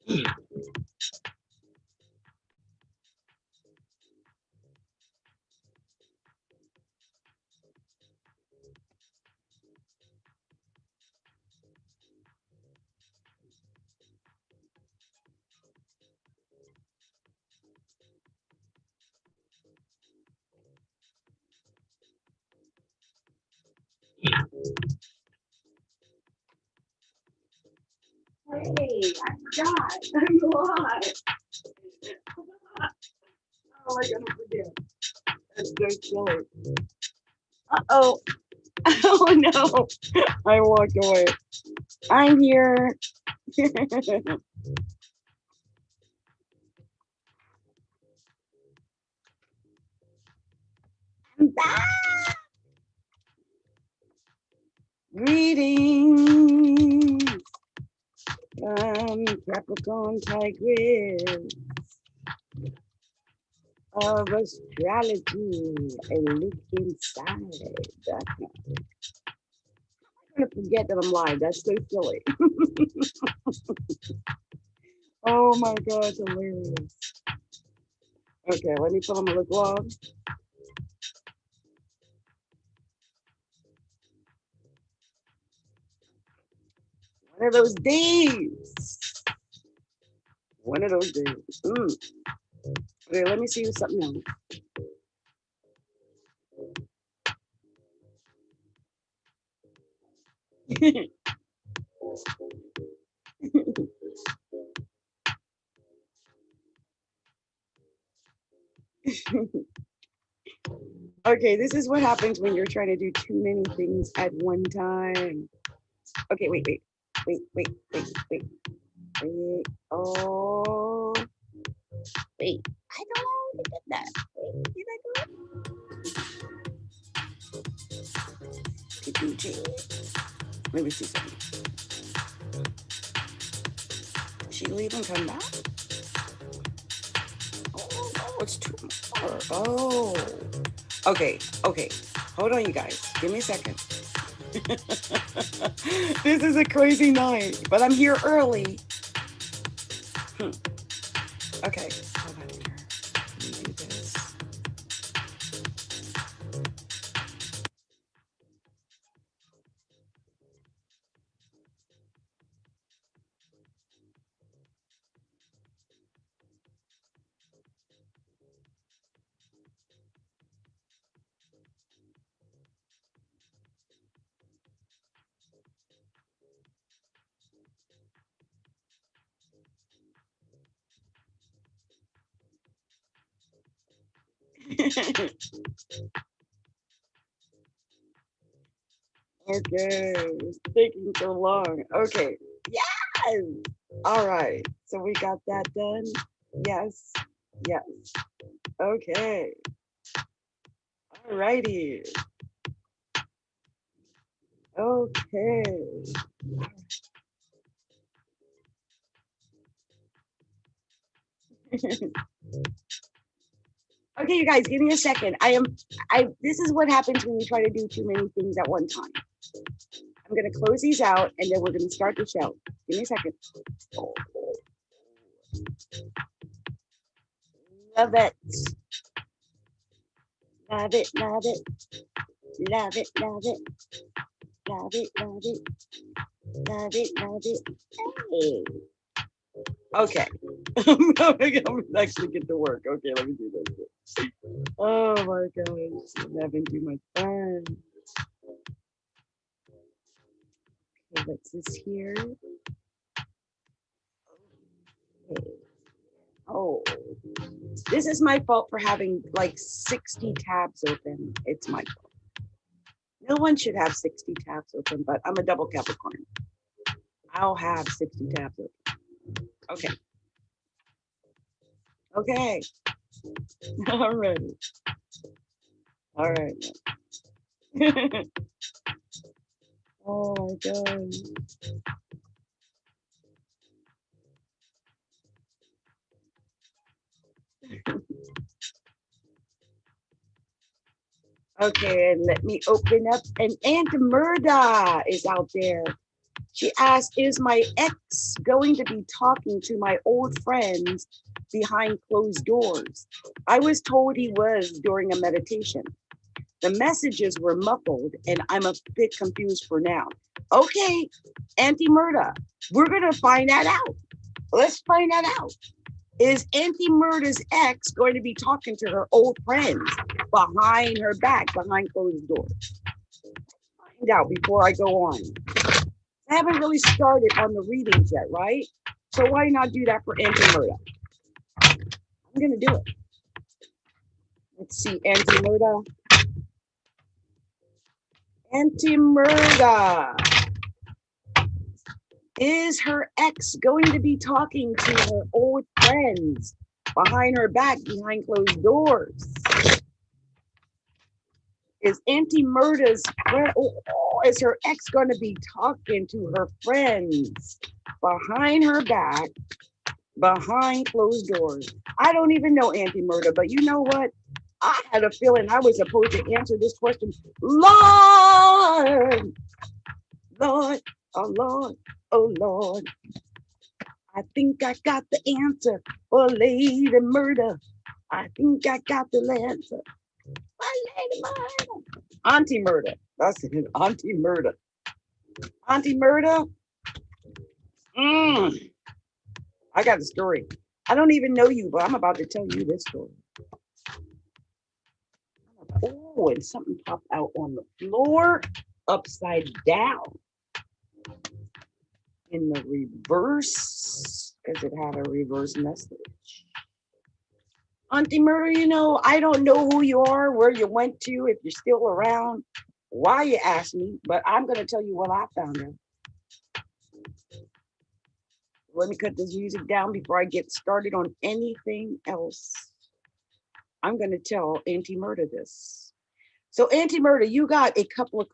Hey, I forgot. I'm alive. Oh, I gotta forget. That's so silly. Uh-oh. Oh no. I walked away. I'm here. I'm back. Greetings from Capricorntigress of Astrology. A look inside. I'm gonna forget that I'm live. That's so silly. Oh my god, hilarious. Okay, let me put on my lip gloss. One of those days. One of those days. Okay, let me see you something else. Okay, this is what happens when you're trying to do too many things at one time. Okay, wait. Oh, wait. I don't know how to get that. Wait, did I do it? Let me see something. She leave and come back? Oh, no, it's too more. Oh. Okay. Hold on, you guys. Give me a second. This is a crazy night, but I'm here early. Okay, hold on here. Let me do this. Okay, it's taking so long. Okay, yes. All right, so we got that done. Yes. Okay. All righty. Okay. Okay, you guys, give me a second. This is what happens when you try to do too many things at one time. I'm gonna close these out and then we're gonna start the show. Give me a second. Love it. Love it. Hey. Okay. I'm actually get to work. Okay, let me do this. Oh my gosh, I'm having too much fun. Okay, what's this here? Okay. Oh, this is my fault for having like 60 tabs open. It's my fault. No one should have 60 tabs open, but I'm a double Capricorn. I'll have 60 tabs open. Okay. Okay. All right. All right. Oh my God. Okay, and let me open up. And Aunt Murda is out there. She asked, is my ex going to be talking to my old friends behind closed doors? I was told he was during a meditation. The messages were muffled and I'm a bit confused for now. Okay, Auntie Murda, we're going to find that out. Let's find that out. Is Auntie Murda's ex going to be talking to her old friends behind her back, behind closed doors? Find out before I go on. I haven't really started on the readings yet, right? So why not do that for Auntie Murda? I'm going to do it. Let's see, Auntie Murda. Auntie Murda. Is her ex going to be talking to her old friends behind her back, behind closed doors? Is Auntie Murda's, is her ex going to be talking to her friends behind her back, behind closed doors? I don't even know Auntie Murda, but you know what? I had a feeling I was supposed to answer this question. Lord, Lord, oh Lord, oh Lord. I think I got the answer for Lady Murda. I think I got the answer. My Lady Murda. Auntie Murda. That's it. Auntie Murda. Auntie Murda. I got a story. I don't even know you, but I'm about to tell you this story. Oh, and something popped out on the floor upside down in the reverse because it had a reverse message. Auntie Murda, you know, I don't know who you are, where you went to, if you're still around, why you asked me, but I'm going to tell you what I found out. Let me cut this music down before I get started on anything else. I'm going to tell Auntie Murda this. So Auntie Murda, you got a couple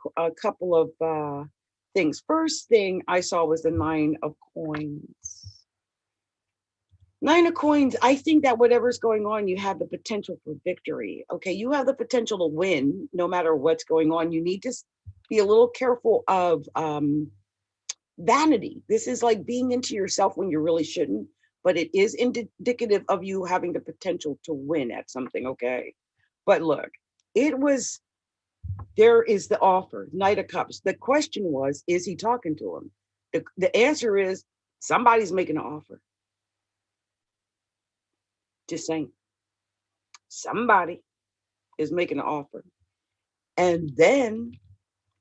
of things. First thing I saw was the 9 of coins. 9 of coins, I think that whatever's going on, you have the potential for victory. Okay, you have the potential to win no matter what's going on. You need to be a little careful of vanity. This is like being into yourself when you really shouldn't, but it is indicative of you having the potential to win at something, okay? But look, there is the offer, Knight of Cups. The question was, is he talking to him? The answer is, somebody's making an offer. Just saying, somebody is making an offer. And then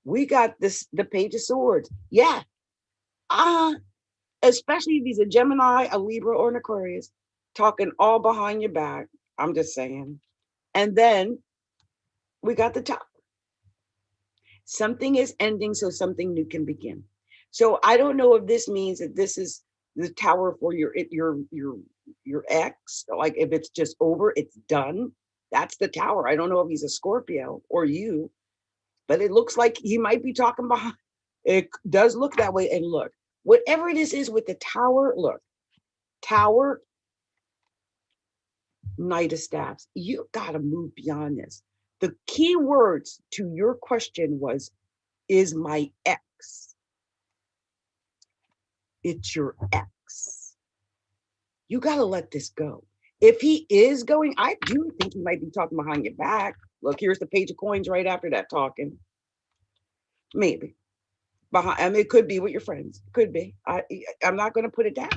we got the Page of Swords. Yeah. Especially if he's a Gemini, a Libra, or an Aquarius, talking all behind your back. I'm just saying. And then we got the Tower. Something is ending so something new can begin. So I don't know if this means that this is the Tower for your ex, like if it's just over, it's done. That's the Tower. I don't know if he's a Scorpio or you, but it looks like he might be talking behind. It does look that way. And look, whatever this is with the Tower, look, Tower, Knight of Staffs. You got to move beyond this. The key words to your question was, is my ex? It's your ex. You got to let this go. If he is going, I do think he might be talking behind your back. Look, here's the Page of Coins right after that talking. Maybe. I mean, it could be with your friends. Could be. I'm not going to put it down.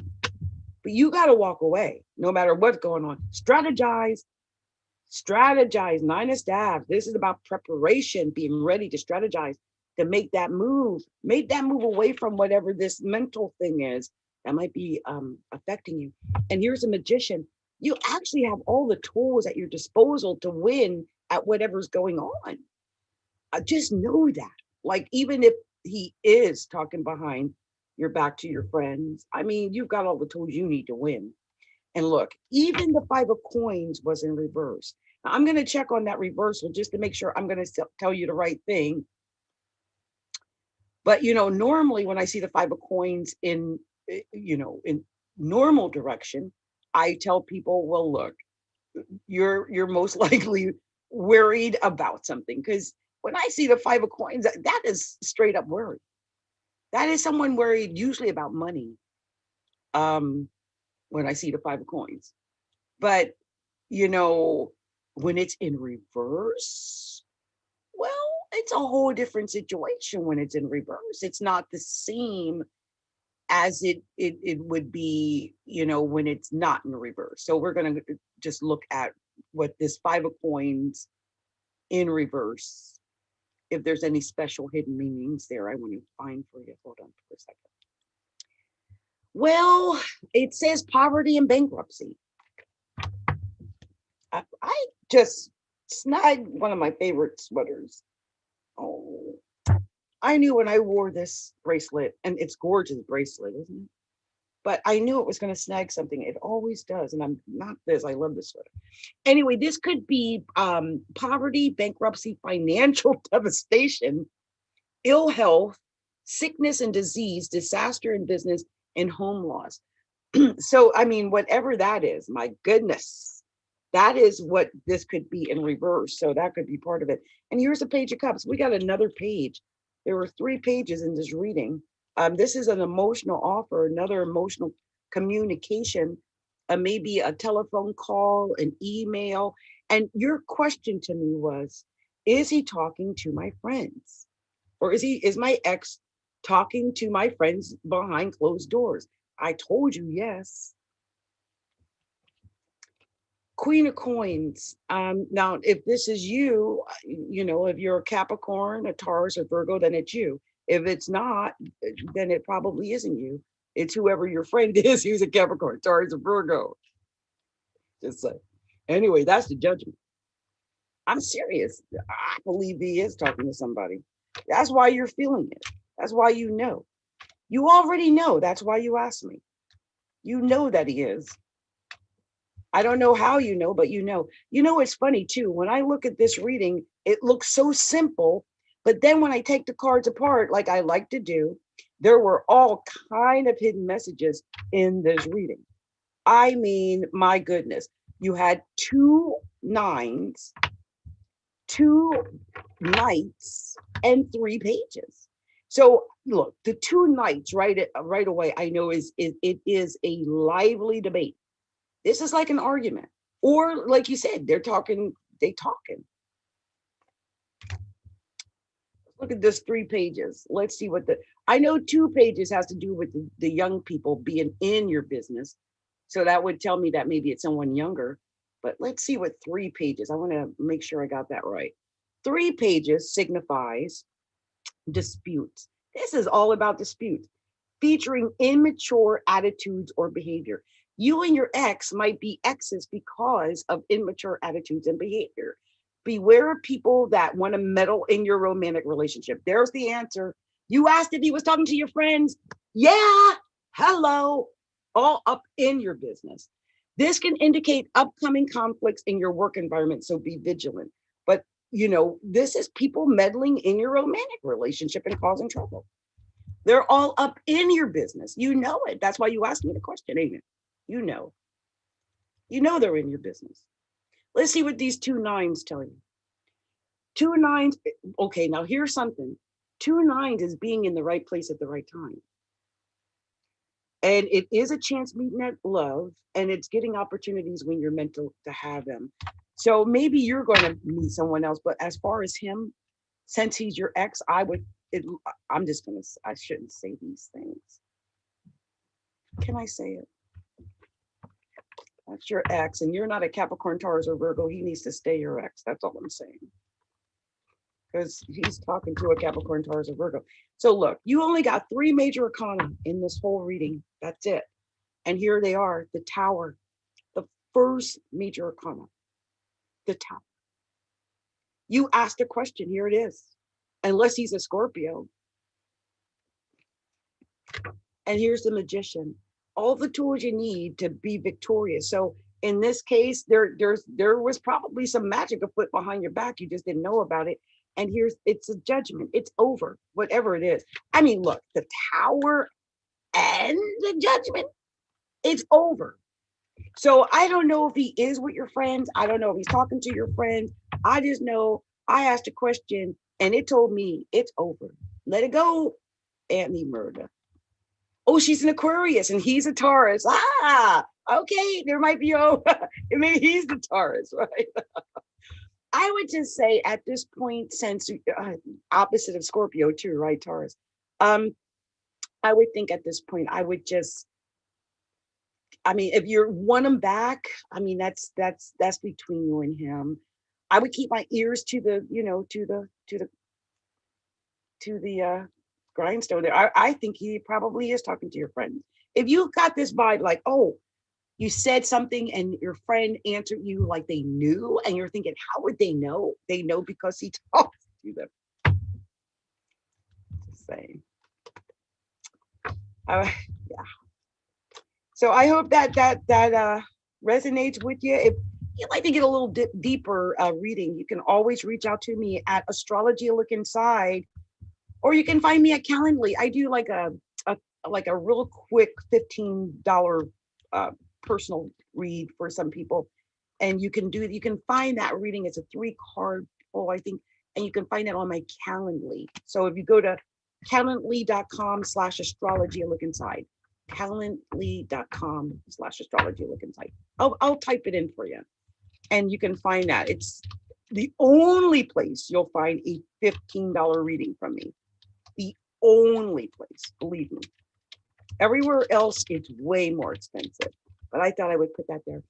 But you got to walk away no matter what's going on. Strategize. 9 of Staffs. This is about preparation, being ready to strategize, to make that move. Make that move away from whatever this mental thing is that might be affecting you. And here's a Magician. You actually have all the tools at your disposal to win at whatever's going on. Just know that. Like, even if he is talking behind your back to your friends, I mean, you've got all the tools you need to win. And look, even the 5 of Coins was in reverse. Now, I'm going to check on that reversal just to make sure I'm going to tell you the right thing. But, normally when I see the 5 of Coins in normal direction, I tell people, well, look, you're most likely worried about something. Because when I see the 5 of Coins, that is straight up worry. That is someone worried usually about money. When I see the 5 of coins. But, you know, when it's in reverse, well, it's a whole different situation when it's in reverse. It's not the same as it would be, you know, when it's not in reverse. So we're going to just look at what this 5 of coins in reverse, if there's any special hidden meanings there, I want to find for you. Hold on for a second. Well, it says poverty and bankruptcy. I just snagged one of my favorite sweaters. Oh, I knew when I wore this bracelet, and it's gorgeous bracelet, isn't it? But I knew it was going to snag something. It always does. And I'm not this. I love this sweater. Anyway, this could be poverty, bankruptcy, financial devastation, ill health, sickness and disease, disaster in business, and home loss. So, I mean, whatever that is, my goodness, that is what this could be in reverse. So that could be part of it. And here's a page of cups. We got another page. There were 3 pages in this reading. This is an emotional offer, another emotional communication, maybe a telephone call, an email. And your question to me was, is he talking to my friends? Or is my ex talking to my friends behind closed doors? I told you yes. Queen of coins. Now, if this is you, you know, if you're a Capricorn, a Taurus, or Virgo, then it's you. If it's not, then it probably isn't you. It's whoever your friend is who's a Capricorn, Taurus, or Virgo. Just say. Anyway, that's the judgment. I'm serious. I believe he is talking to somebody. That's why you're feeling it. That's why you know. You already know. That's why you asked me. You know that he is. I don't know how you know, but you know. You know, it's funny too. When I look at this reading, it looks so simple. But then when I take the cards apart, like I like to do, there were all kind of hidden messages in this reading. I mean, my goodness. You had 2 9s, 2 knights, and 3 pages. So look, the 2 knights right away, I know it is a lively debate. This is like an argument. Or like you said, they talking. Look at this 3 pages. Let's see what I know 2 pages has to do with the young people being in your business. So that would tell me that maybe it's someone younger. But let's see what 3 pages. I want to make sure I got that right. 3 pages signifies disputes. This is all about disputes, featuring immature attitudes or behavior. You and your ex might be exes because of immature attitudes and behavior. Beware of people that want to meddle in your romantic relationship. There's the answer. You asked if he was talking to your friends. Yeah, hello, all up in your business. This can indicate upcoming conflicts in your work environment, so be vigilant. But, you know, this is people meddling in your romantic relationship and causing trouble. They're all up in your business. You know it. That's why you asked me the question, ain't it? You know they're in your business. Let's see what these 2 9s tell you. 2 9s. Okay, now here's something. 2 9s is being in the right place at the right time. And it is a chance meeting at love, and it's getting opportunities when you're meant to have them. So maybe you're going to meet someone else, but as far as him, since he's your ex, I shouldn't say these things. Can I say it? That's your ex, and you're not a Capricorn, Taurus, or Virgo. He needs to stay your ex. That's all I'm saying. Because he's talking to a Capricorn, Taurus, or Virgo. So look, you only got 3 major arcana in this whole reading. That's it. And here they are, the Tower, the first major arcana, the Tower. You asked a question, here it is. Unless he's a Scorpio. And here's the Magician. All the tools you need to be victorious. So in this case, there was probably some magic afoot behind your back. You just didn't know about it. And it's a judgment. It's over, whatever it is. I mean, look, the Tower and the Judgment, it's over. So I don't know if he is with your friends. I don't know if he's talking to your friends. I just know I asked a question and it told me it's over. Let it go. Auntie Murda. Oh, she's an Aquarius and he's a Taurus. Ah, okay. There might be, maybe he's the Taurus, right? I would just say at this point, since opposite of Scorpio too, right, Taurus. I would think at this point, I would just, I mean, if you want him back, I mean, that's between you and him. I would keep my ears to the, to the grindstone there. I think he probably is talking to your friend. If you got this vibe, like, oh, you said something and your friend answered you like they knew, and you're thinking, how would they know? They know because he talks to them. Just saying. Yeah. So I hope that resonates with you. If you'd like to get a little deeper reading, you can always reach out to me at Astrology Look Inside, or you can find me at Calendly. I do like a real quick $15 personal read for some people, and you can find that reading. It's a 3-card pull, I think, and you can find it on my Calendly. So if you go to calendly.com/astrology look inside, calendly.com/astrology look inside, I'll type it in for you, and you can find that. It's the only place you'll find a $15 reading from me. The only place, believe me. Everywhere else, it's way more expensive. But I thought I would put that there.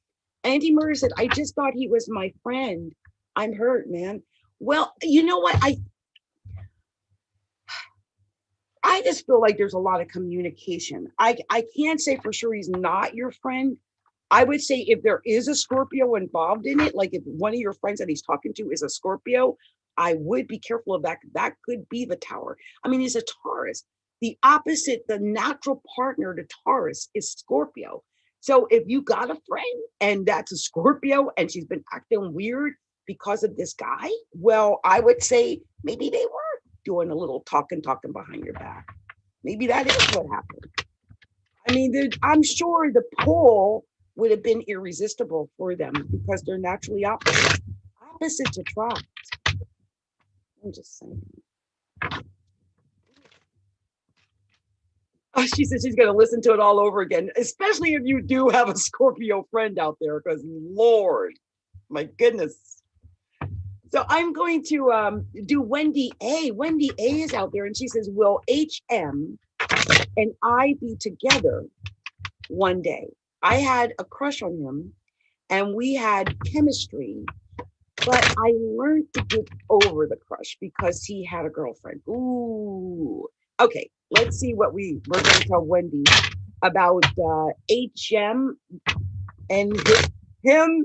Auntie Murder said, I just thought he was my friend. I'm hurt, man. Well, you know what? I just feel like there's a lot of communication. I can't say for sure he's not your friend. I would say if there is a Scorpio involved in it, like if one of your friends that he's talking to is a Scorpio, I would be careful of that. That could be the Tower. I mean, he's a Taurus. The opposite, the natural partner to Taurus is Scorpio. So if you got a friend and that's a Scorpio and she's been acting weird because of this guy, well, I would say maybe they were doing a little talking behind your back. Maybe that is what happened. I mean, I'm sure the pull would have been irresistible for them because they're naturally opposites attract. I'm just saying. Oh, she said she's going to listen to it all over again, especially if you do have a Scorpio friend out there, because Lord, my goodness. So I'm going to do Wendy A. Wendy A is out there, and she says, will HM and I be together one day? I had a crush on him, and we had chemistry, but I learned to get over the crush because he had a girlfriend. Ooh. Okay, let's see what we're going to tell Wendy about HM and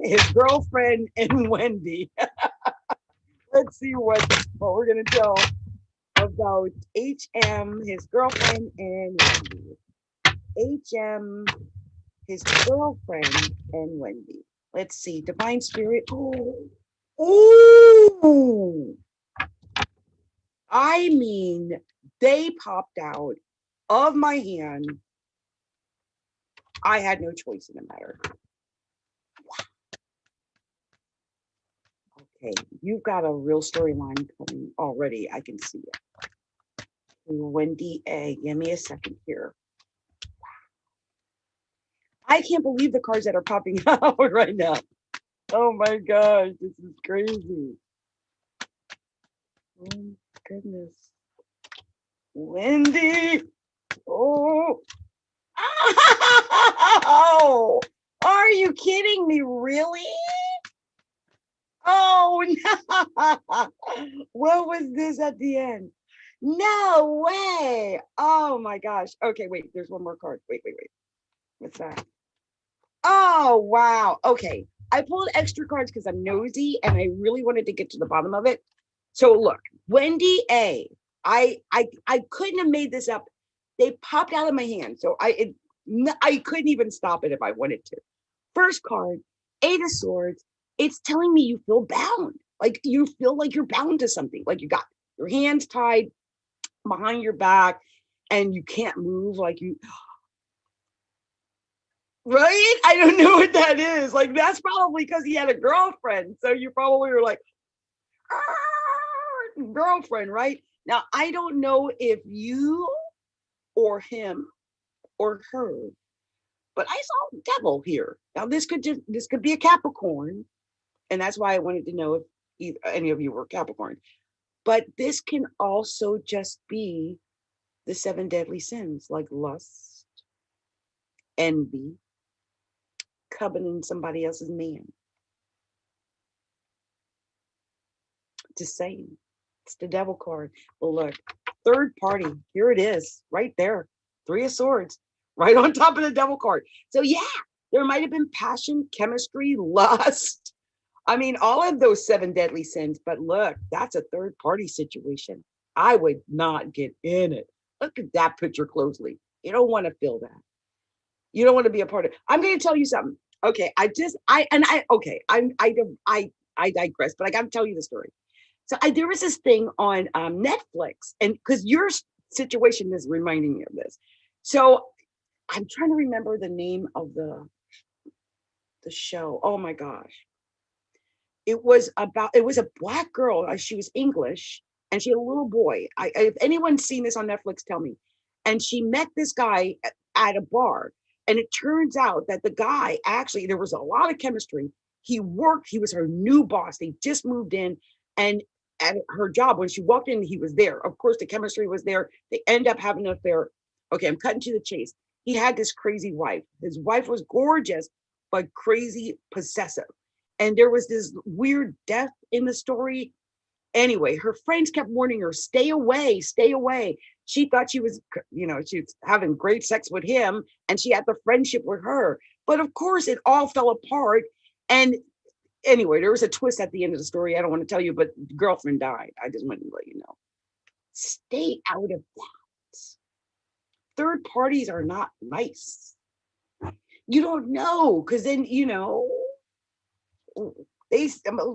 his girlfriend, and Wendy. Let's see what we're going to tell about HM, his girlfriend, and Wendy. HM, his girlfriend, and Wendy. Let's see. Divine Spirit. Ooh. I mean, they popped out of my hand. I had no choice in the matter. Okay, you've got a real storyline coming already. I can see it. Wendy A. Give me a second here. I can't believe the cards that are popping out right now. Oh my gosh, this is crazy. Oh goodness. Wendy. Oh. Oh, are you kidding me? Really? Oh no. What was this at the end? No way. Oh my gosh. Okay, wait, there's one more card. Wait. What's that? Oh wow. Okay. I pulled extra cards because I'm nosy and I really wanted to get to the bottom of it. So look, Wendy A. I couldn't have made this up. They popped out of my hand. So I couldn't even stop it if I wanted to. First card, 8 of Swords. It's telling me you feel bound. Like you feel like you're bound to something. Like you got your hands tied behind your back and you can't move, like you, right? I don't know what that is. Like that's probably because he had a girlfriend. So you probably were like, girlfriend, right? Now, I don't know if you or him or her. But I saw devil here. Now this could be a Capricorn, and that's why I wanted to know if any of you were Capricorn. But this can also just be the 7 deadly sins, like lust, envy, coveting somebody else's man. Just saying, it's the devil card. Well, look, third party, here it is, right there. 3 of Swords, right on top of the devil card. So yeah, there might have been passion, chemistry, lust. I mean, all of those 7 deadly sins. But look, that's a third party situation. I would not get in it. Look at that picture closely. You don't want to feel that. You don't want to be a part of it. I'm going to tell you something. Okay, I digress, but I got to tell you the story. So there was this thing on Netflix, and because your situation is reminding me of this. So I'm trying to remember the name of the show. Oh my gosh. It was a Black girl. She was English, and she had a little boy. If anyone's seen this on Netflix, tell me. And she met this guy at a bar. And it turns out that the guy, actually, there was a lot of chemistry. He was her new boss. They just moved in, and at her job, when she walked in, he was there. Of course, the chemistry was there. They end up having an affair. Okay, I'm cutting to the chase. He had this crazy wife. His wife was gorgeous, but crazy possessive. And there was this weird death in the story. Anyway, her friends kept warning her, stay away, stay away. She thought she was having great sex with him, and she had the friendship with her. But of course, it all fell apart. And anyway, there was a twist at the end of the story. I don't want to tell you, but the girlfriend died. I just wanted to let you know. Stay out of that. Third parties are not nice. You don't know, because then,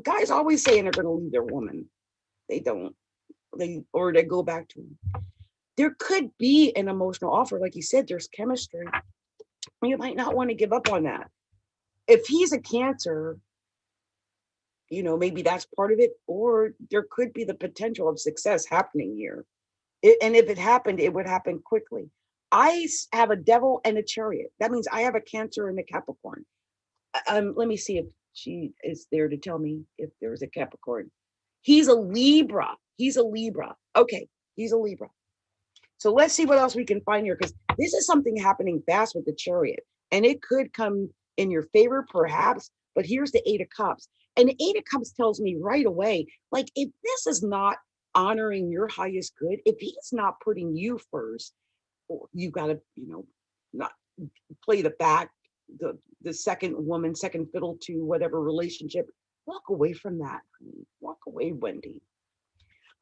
guys always saying they're going to leave their woman. They don't. They go back to them. There could be an emotional offer. Like you said, there's chemistry. You might not want to give up on that. If he's a Cancer, maybe that's part of it, or there could be the potential of success happening here. And if it happened, it would happen quickly. I have a devil and a Chariot. That means I have a Cancer and a Capricorn. Let me see if she is there to tell me if there's a Capricorn. He's a Libra. Okay, he's a Libra. So let's see what else we can find here, because this is something happening fast with the Chariot, and it could come in your favor, perhaps. But here's the 8 of Cups. And the 8 of Cups tells me right away, like, if this is not honoring your highest good, if he's not putting you first, you got to, not play the second woman, second fiddle to whatever relationship. Walk away from that. Honey. Walk away, Wendy.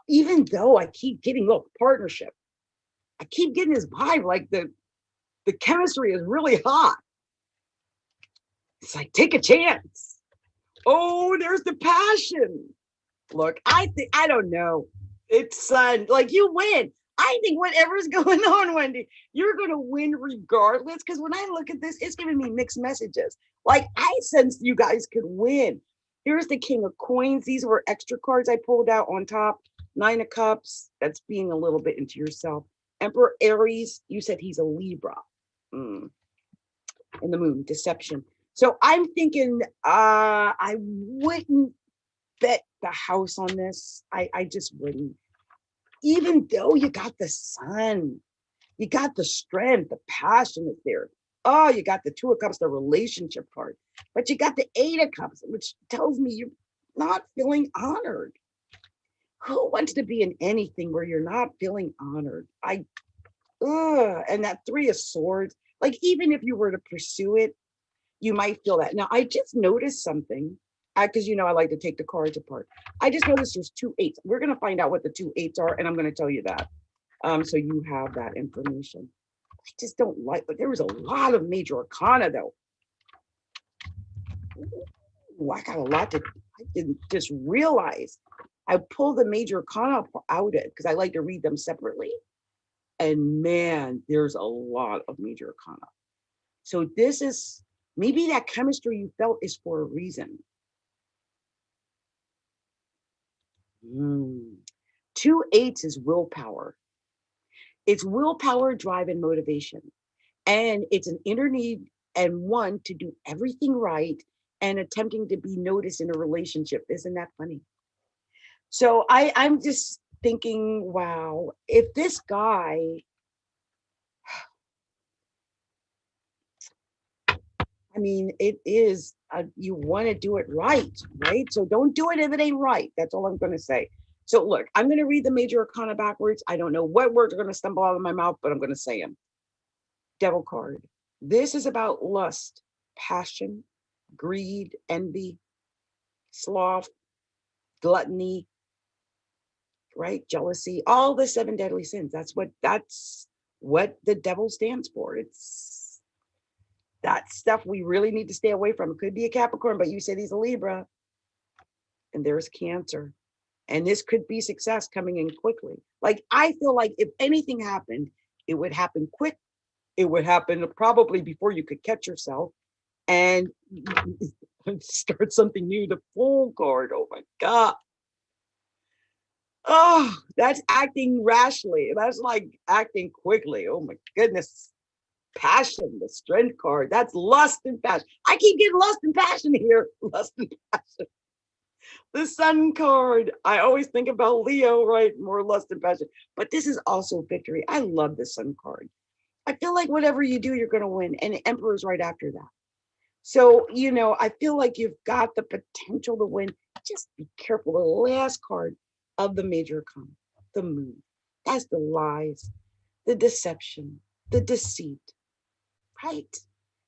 Even though I keep getting, partnership. I keep getting this vibe like the chemistry is really hot. It's like, take a chance. Oh, there's the passion. Look, I don't know. It's like, you win. I think whatever's going on, Wendy, you're going to win regardless. Because when I look at this, it's giving me mixed messages. Like, I sense you guys could win. Here's the King of Coins. These were extra cards I pulled out on top. 9 of Cups. That's being a little bit into yourself. Emperor Aries. You said he's a Libra. And the Moon. Deception. So I'm thinking I wouldn't bet the house on this. I just wouldn't. Even though you got the Sun, you got the strength, the passion is there. Oh, you got the 2 of Cups, the relationship card. But you got the 8 of Cups, which tells me you're not feeling honored. Who wants to be in anything where you're not feeling honored? And that 3 of Swords, like, even if you were to pursue it, you might feel that. Now, I just noticed something, because I like to take the cards apart. I just noticed there's 2 8s. We're going to find out what the 2 8s are, and I'm going to tell you that. So you have that information. I just don't like, but there was a lot of major arcana, though. Ooh, I got a lot I didn't just realize. I pulled the major arcana out it because I like to read them separately. And man, there's a lot of major arcana. So this is, maybe that chemistry you felt is for a reason. 2 8s is willpower. It's willpower, drive, and motivation. And it's an inner need and one to do everything right and attempting to be noticed in a relationship. Isn't that funny? So I'm just thinking, wow, if this guy, I mean, it is, you want to do it right, right? So don't do it if it ain't right. That's all I'm going to say. So look, I'm going to read the major arcana backwards. I don't know what words are going to stumble out of my mouth, but I'm going to say them. Devil card. This is about lust, passion, greed, envy, sloth, gluttony, right? Jealousy, all the 7 deadly sins. That's what the devil stands for. It's that stuff we really need to stay away from. It could be a Capricorn, but you said he's a Libra, and there's Cancer. And this could be success coming in quickly. Like, I feel like if anything happened, it would happen quick. It would happen probably before you could catch yourself and start something new. The Fool card. Oh my God. Oh, that's acting rashly. That's like acting quickly. Oh my goodness. Passion, the Strength card. That's lust and passion. I keep getting lust and passion here. Lust and passion. The Sun card. I always think about Leo, right? More lust and passion. But this is also victory. I love the Sun card. I feel like whatever you do, you're going to win. And the Emperor's right after that. So, I feel like you've got the potential to win. Just be careful. The last card of the major arcana, the Moon. That's the lies, the deception, the deceit. Right?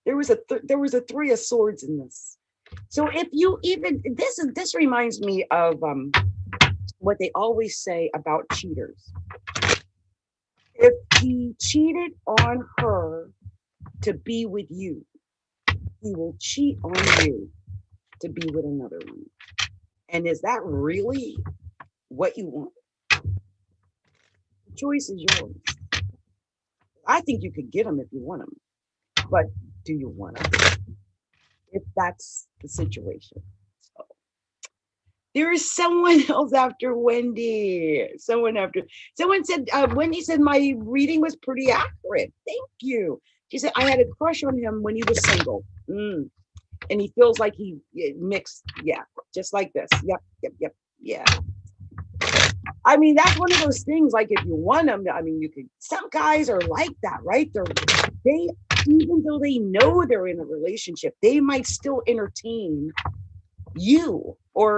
There was a 3 of Swords in this. So if you even this reminds me of what they always say about cheaters. If he cheated on her to be with you, he will cheat on you to be with another one. And is that really what you want? The choice is yours. I think you could get them if you want them, but do you want them? If that's the situation. So, there is someone else after Wendy. Someone said, Wendy said my reading was pretty accurate. Thank you. She said, I had a crush on him when he was single. And he feels like he mixed. Yeah, just like this. Yep. Yeah. I mean, that's one of those things, like if you want them, I mean, you could, some guys are like that, right? They, even though they know they're in a relationship, they might still entertain you or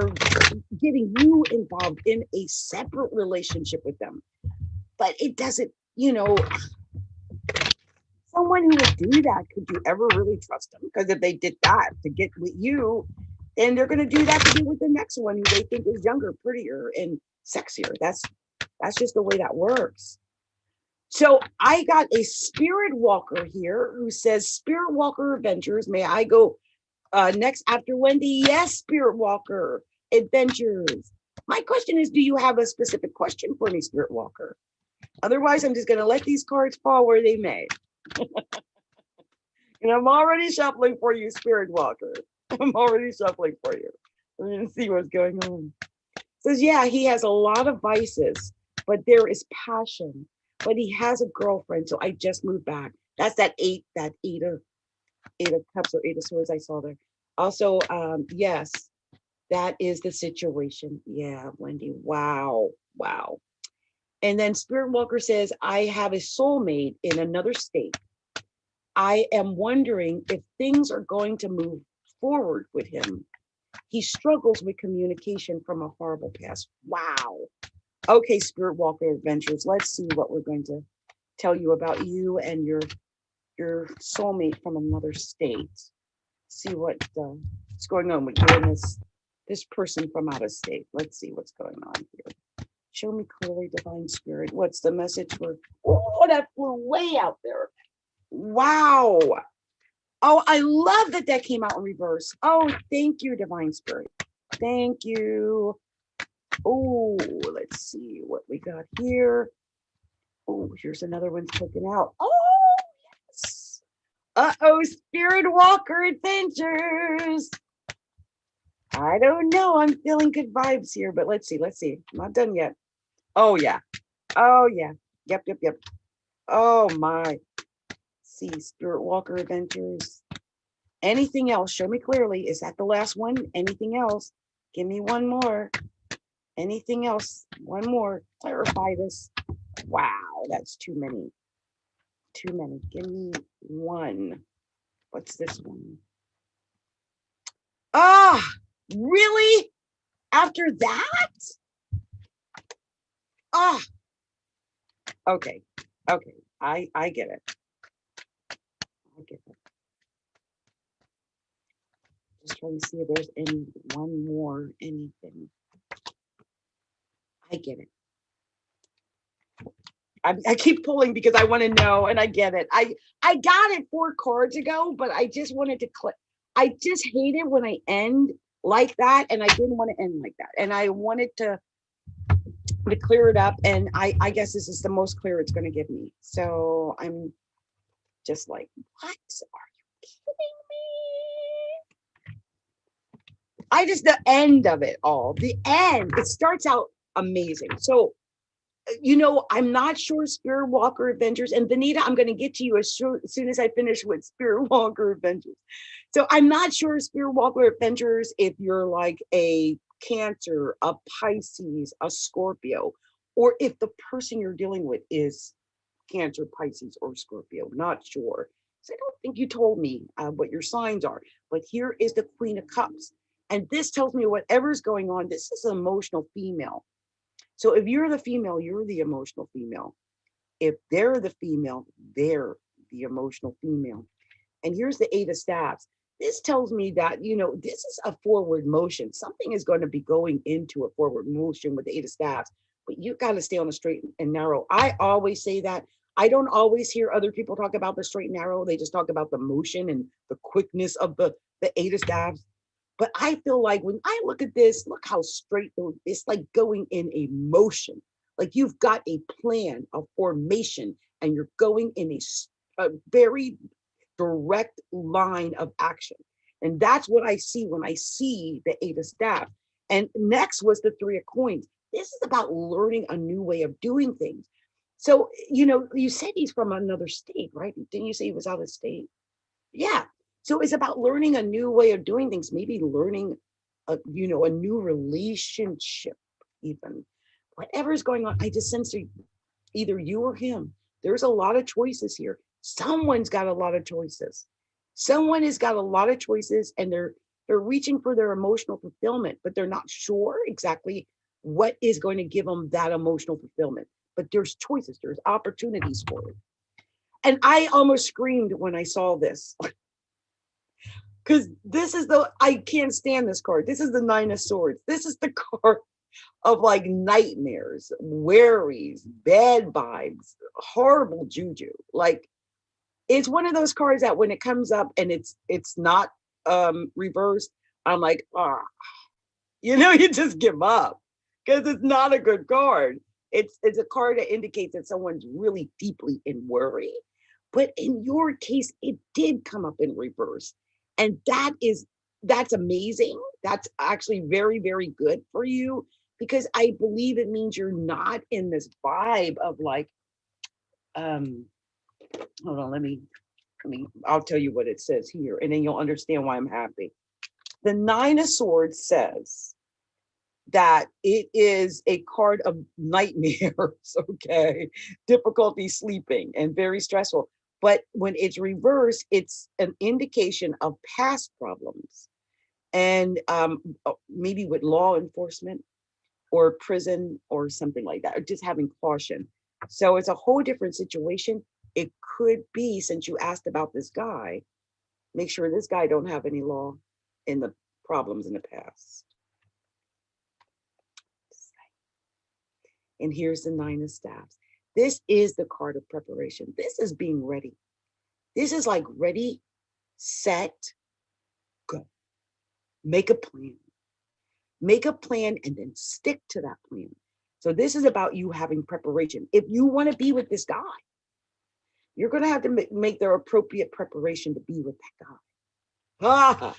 getting you involved in a separate relationship with them. But it doesn't, someone who would do that, could you ever really trust them? Because if they did that to get with you, then they're going to do that to get with the next one who they think is younger, prettier, and sexier. That's just the way that works. So I got a spirit walker here who says, Spirit Walker Adventures, may I go next after Wendy? Yes, Spirit Walker Adventures. My question is, do you have a specific question for me, Spirit Walker? Otherwise, I'm just going to let these cards fall where they may. And I'm already shuffling for you, Spirit Walker. I'm already shuffling for you. We're going to see what's going on. It says, yeah, he has a lot of vices, but there is passion. But he has a girlfriend, so I just moved back. That's that eight of cups or 8 of swords I saw there. Also, yes, that is the situation. Yeah, Wendy. Wow. And then Spirit Walker says, I have a soulmate in another state. I am wondering if things are going to move forward with him. He struggles with communication from a horrible past. Wow. Okay, Spirit Walker Adventures. Let's see what we're going to tell you about you and your soulmate from another state. See what's going on with you and this person from out of state. Let's see what's going on here. Show me clearly, Divine Spirit. What's the message for? Oh, that flew way out there. Wow. Oh, I love that came out in reverse. Oh, thank you, Divine Spirit. Thank you. Oh, let's see what we got here. Oh, here's another one taken out. Oh, yes. Uh-oh, Spirit Walker Adventures. I don't know. I'm feeling good vibes here, but let's see. I'm not done yet. Oh, yeah. Yep. Oh my. See, Spirit Walker Adventures. Anything else? Show me clearly. Is that the last one? Anything else? Give me one more. Anything else? One more. Clarify this. Wow, that's too many. Too many. Give me one. What's this one? Ah, really? After that? Ah, okay. Okay. I get it. I get it. Just trying to see if there's any one more anything. I get it. I keep pulling because I want to know, and I get it. I got it 4 cards ago, but I just wanted to click. I just hate it when I end like that, and I didn't want to end like that, and I wanted to clear it up. And I guess this is the most clear it's going to give me. So I'm just like, what? Are you kidding me? I just the end of it all. The end. It starts out amazing. So I'm not sure Spirit Walker Adventures, and Bonita, I'm going to get to you as soon as I finish with Spirit Walker Adventures. So I'm not sure Spirit Walker Adventures if you're like a Cancer, a Pisces, a Scorpio, or if the person you're dealing with is Cancer, Pisces, or Scorpio. Not sure. So I don't think you told me what your signs are, but here is the Queen of Cups. And this tells me whatever's going on, this is an emotional female. So if you're the female, you're the emotional female. If they're the female, they're the emotional female. And here's the 8 of Staffs. This tells me that, this is a forward motion. Something is going to be going into a forward motion with the 8 of Staffs, but you got to stay on the straight and narrow. I always say that. I don't always hear other people talk about the straight and narrow. They just talk about the motion and the quickness of the 8 of Staffs. But I feel like when I look at this, look how straight it's like going in a motion. Like you've got a plan, a formation, and you're going in a very direct line of action. And that's what I see when I see the 8 of Staffs. And next was the 3 of Coins. This is about learning a new way of doing things. So, you said he's from another state, right? Didn't you say he was out of state? Yeah. So it's about learning a new way of doing things, maybe learning a new relationship, even. Whatever's going on, I just sense either you or him. There's a lot of choices here. Someone's got a lot of choices. Someone has got a lot of choices, and they're reaching for their emotional fulfillment, but they're not sure exactly what is going to give them that emotional fulfillment. But there's choices, there's opportunities for it. And I almost screamed when I saw this. Because I can't stand this card. This is the 9 of Swords. This is the card of like nightmares, worries, bad vibes, horrible juju. Like it's one of those cards that when it comes up and it's not reversed, I'm like, you just give up because it's not a good card. It's a card that indicates that someone's really deeply in worry. But in your case, it did come up in reverse. And that's amazing. That's actually very, very good for you, because I believe it means you're not in this vibe of like, hold on, I'll tell you what it says here, and then you'll understand why I'm happy. The 9 of Swords says that it is a card of nightmares, okay, difficulty sleeping and very stressful. But when it's reversed, it's an indication of past problems, and maybe with law enforcement or prison or something like that, or just having caution. So it's a whole different situation. It could be, since you asked about this guy, make sure this guy don't have any law in the problems in the past. And here's the 9 of Staffs. This is the card of preparation. This is being ready. This is like ready, set, go. Make a plan. Make a plan and then stick to that plan. So this is about you having preparation. If you want to be with this guy, you're going to have to make the appropriate preparation to be with that guy.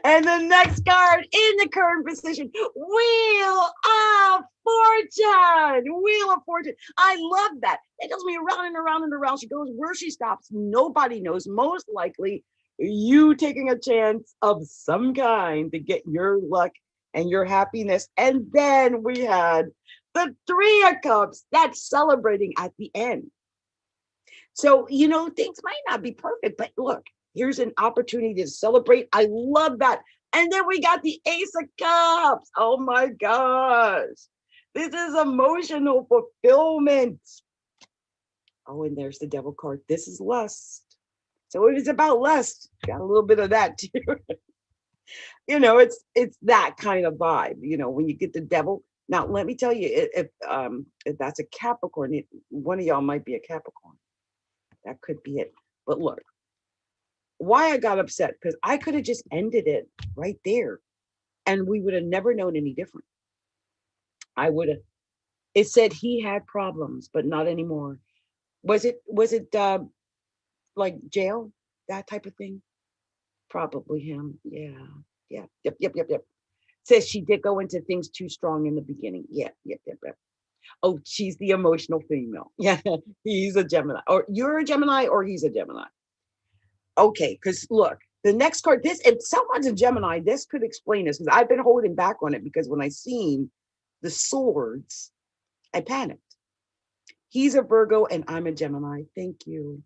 And the next card in the current position, Wheel of Fortune. Wheel of Fortune. I love that. It goes me around and around and around. She goes where she stops. Nobody knows. Most likely, you taking a chance of some kind to get your luck and your happiness. And then we had the Three of Cups. That's celebrating at the end. So, things might not be perfect, but look, here's an opportunity to celebrate. I love that. And then we got the Ace of Cups. Oh my gosh. This is emotional fulfillment. Oh, and there's the Devil card. This is lust. So it is about lust. Got a little bit of that too. It's that kind of vibe, when you get the Devil. Now, let me tell you, if that's a Capricorn, one of y'all might be a Capricorn. That could be it. But look, why I got upset, because I could have just ended it right there and we would have never known any different. I would have, it said he had problems, but not anymore. Was it like jail, that type of thing? Probably him. Yeah. Yeah. Yep. Says she did go into things too strong in the beginning. Yeah. Yep. Oh, she's the emotional female. Yeah, he's a Gemini. Or you're a Gemini or he's a Gemini. Okay, because look, the next card, if someone's a Gemini, this could explain this, because I've been holding back on it, because when I seen the swords, I panicked. He's a Virgo and I'm a Gemini. Thank you.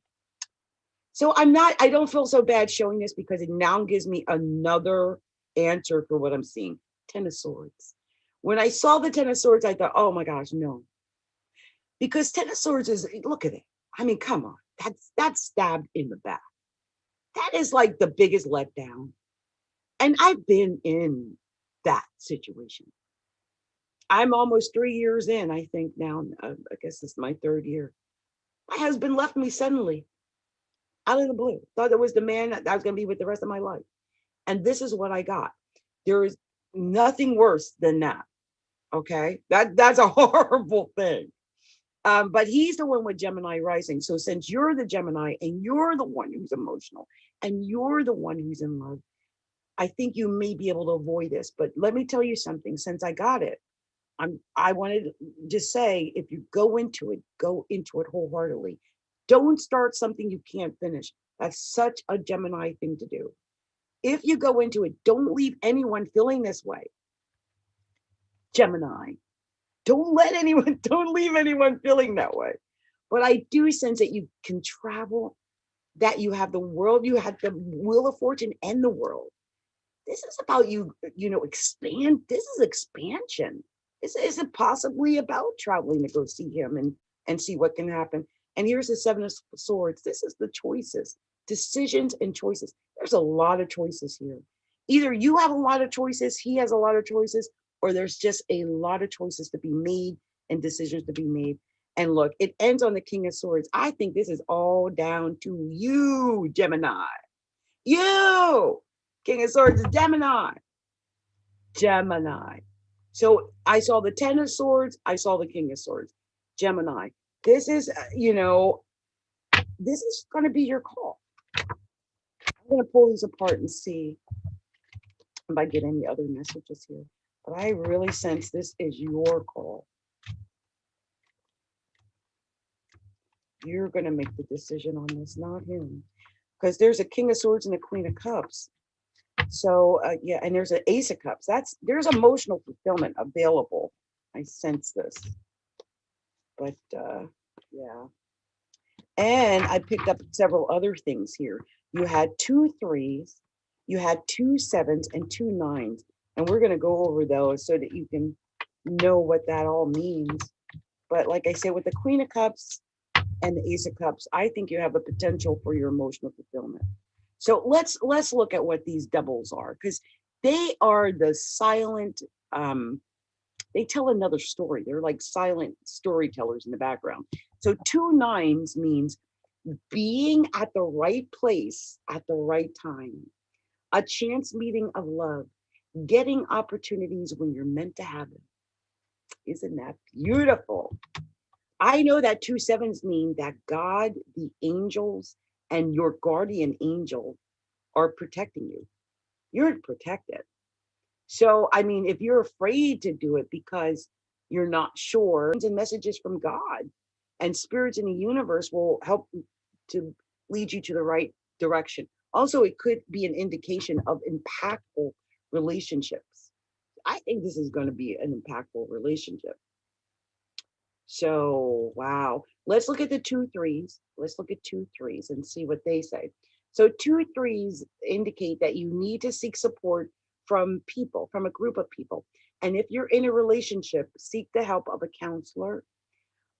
So I don't feel so bad showing this, because it now gives me another answer for what I'm seeing. Ten of Swords. When I saw the Ten of Swords, I thought, oh my gosh, no. Because Ten of Swords is, look at it. I mean, come on. That's stabbed in the back. That is like the biggest letdown. And I've been in that situation. I'm almost 3 years in, I think now. I guess this is my third year. My husband left me suddenly, out of the blue. Thought it was the man that I was going to be with the rest of my life. And this is what I got. There is nothing worse than that. Okay? That's a horrible thing. But he's the one with Gemini rising. So since you're the Gemini and you're the one who's emotional and you're the one who's in love, I think you may be able to avoid this. But let me tell you something. Since I got it, I wanted to just say, if you go into it wholeheartedly. Don't start something you can't finish. That's such a Gemini thing to do. If you go into it, don't leave anyone feeling this way. Gemini. Don't leave anyone feeling that way. But I do sense that you can travel, that you have the world, you have the Wheel of Fortune and the world. This is about you, expand. This is expansion. Is it possibly about traveling to go see him and see what can happen? And here's the Seven of Swords. This is the choices, decisions and choices. There's a lot of choices here. Either you have a lot of choices, he has a lot of choices, or there's just a lot of choices to be made and decisions to be made. And look, it ends on the King of Swords. I think this is all down to you, Gemini. You, King of Swords is Gemini. Gemini. So I saw the Ten of Swords. I saw the King of Swords. Gemini. This is, this is going to be your call. I'm going to pull these apart and see if I get any other messages here. But I really sense this is your call. You're going to make the decision on this, not him. Because there's a King of Swords and a Queen of Cups. So, yeah, and there's an Ace of Cups. There's emotional fulfillment available. I sense this. But, yeah. And I picked up several other things here. You had 2 3s, you had 2 7s, and 2 9s. And we're going to go over those so that you can know what that all means. But like I said, with the Queen of Cups and the Ace of Cups, I think you have a potential for your emotional fulfillment. So let's look at what these doubles are, because they are the silent, they tell another story. They're like silent storytellers in the background. So 2 9s means being at the right place at the right time, a chance meeting of love, getting opportunities when you're meant to have them. Isn't that beautiful? I know that 2 7s mean that God, the angels, and your guardian angel are protecting you. you're protected. So, I mean, if you're afraid to do it because you're not sure, and messages from God and spirits in the universe will help to lead you to the right direction. Also, it could be an indication of impactful relationships. I think this is going to be an impactful relationship. So, wow. Let's look at the 2 3s. Let's look at 2 3s and see what they say. So 2 3s indicate that you need to seek support from people, from a group of people. And if you're in a relationship, seek the help of a counselor,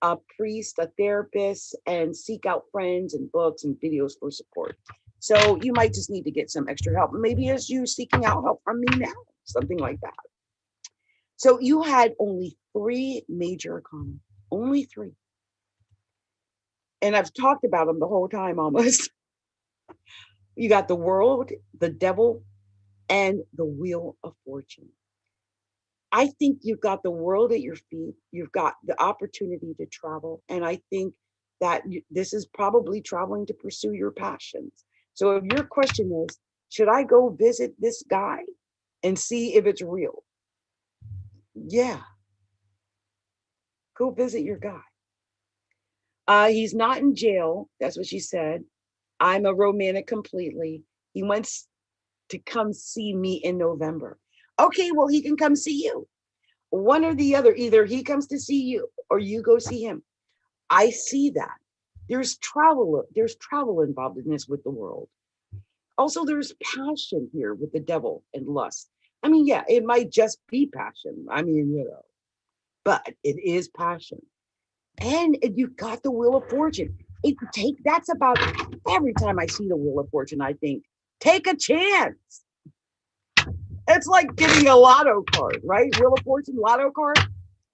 a priest, a therapist, and seek out friends and books and videos for support. So you might just need to get some extra help. Maybe as you seeking out help from me now, something like that. So you had only 3 major arcana, only 3. And I've talked about them the whole time almost. You got the world, the devil, and the wheel of fortune. I think you've got the world at your feet. You've got the opportunity to travel. And I think that this is probably traveling to pursue your passions. So if your question is, should I go visit this guy and see if it's real? Yeah. Go visit your guy. He's not in jail. That's what she said. I'm a romantic completely. He wants to come see me in November. Okay, well, he can come see you. One or the other. Either he comes to see you or you go see him. I see that. There's travel involved in this with the world. Also, there's passion here with the devil and lust. I mean, yeah, it might just be passion. I mean, but it is passion. And you got the wheel of fortune. That's about every time I see the wheel of fortune, I think, take a chance. It's like getting a lotto card, right? Wheel of fortune, lotto card.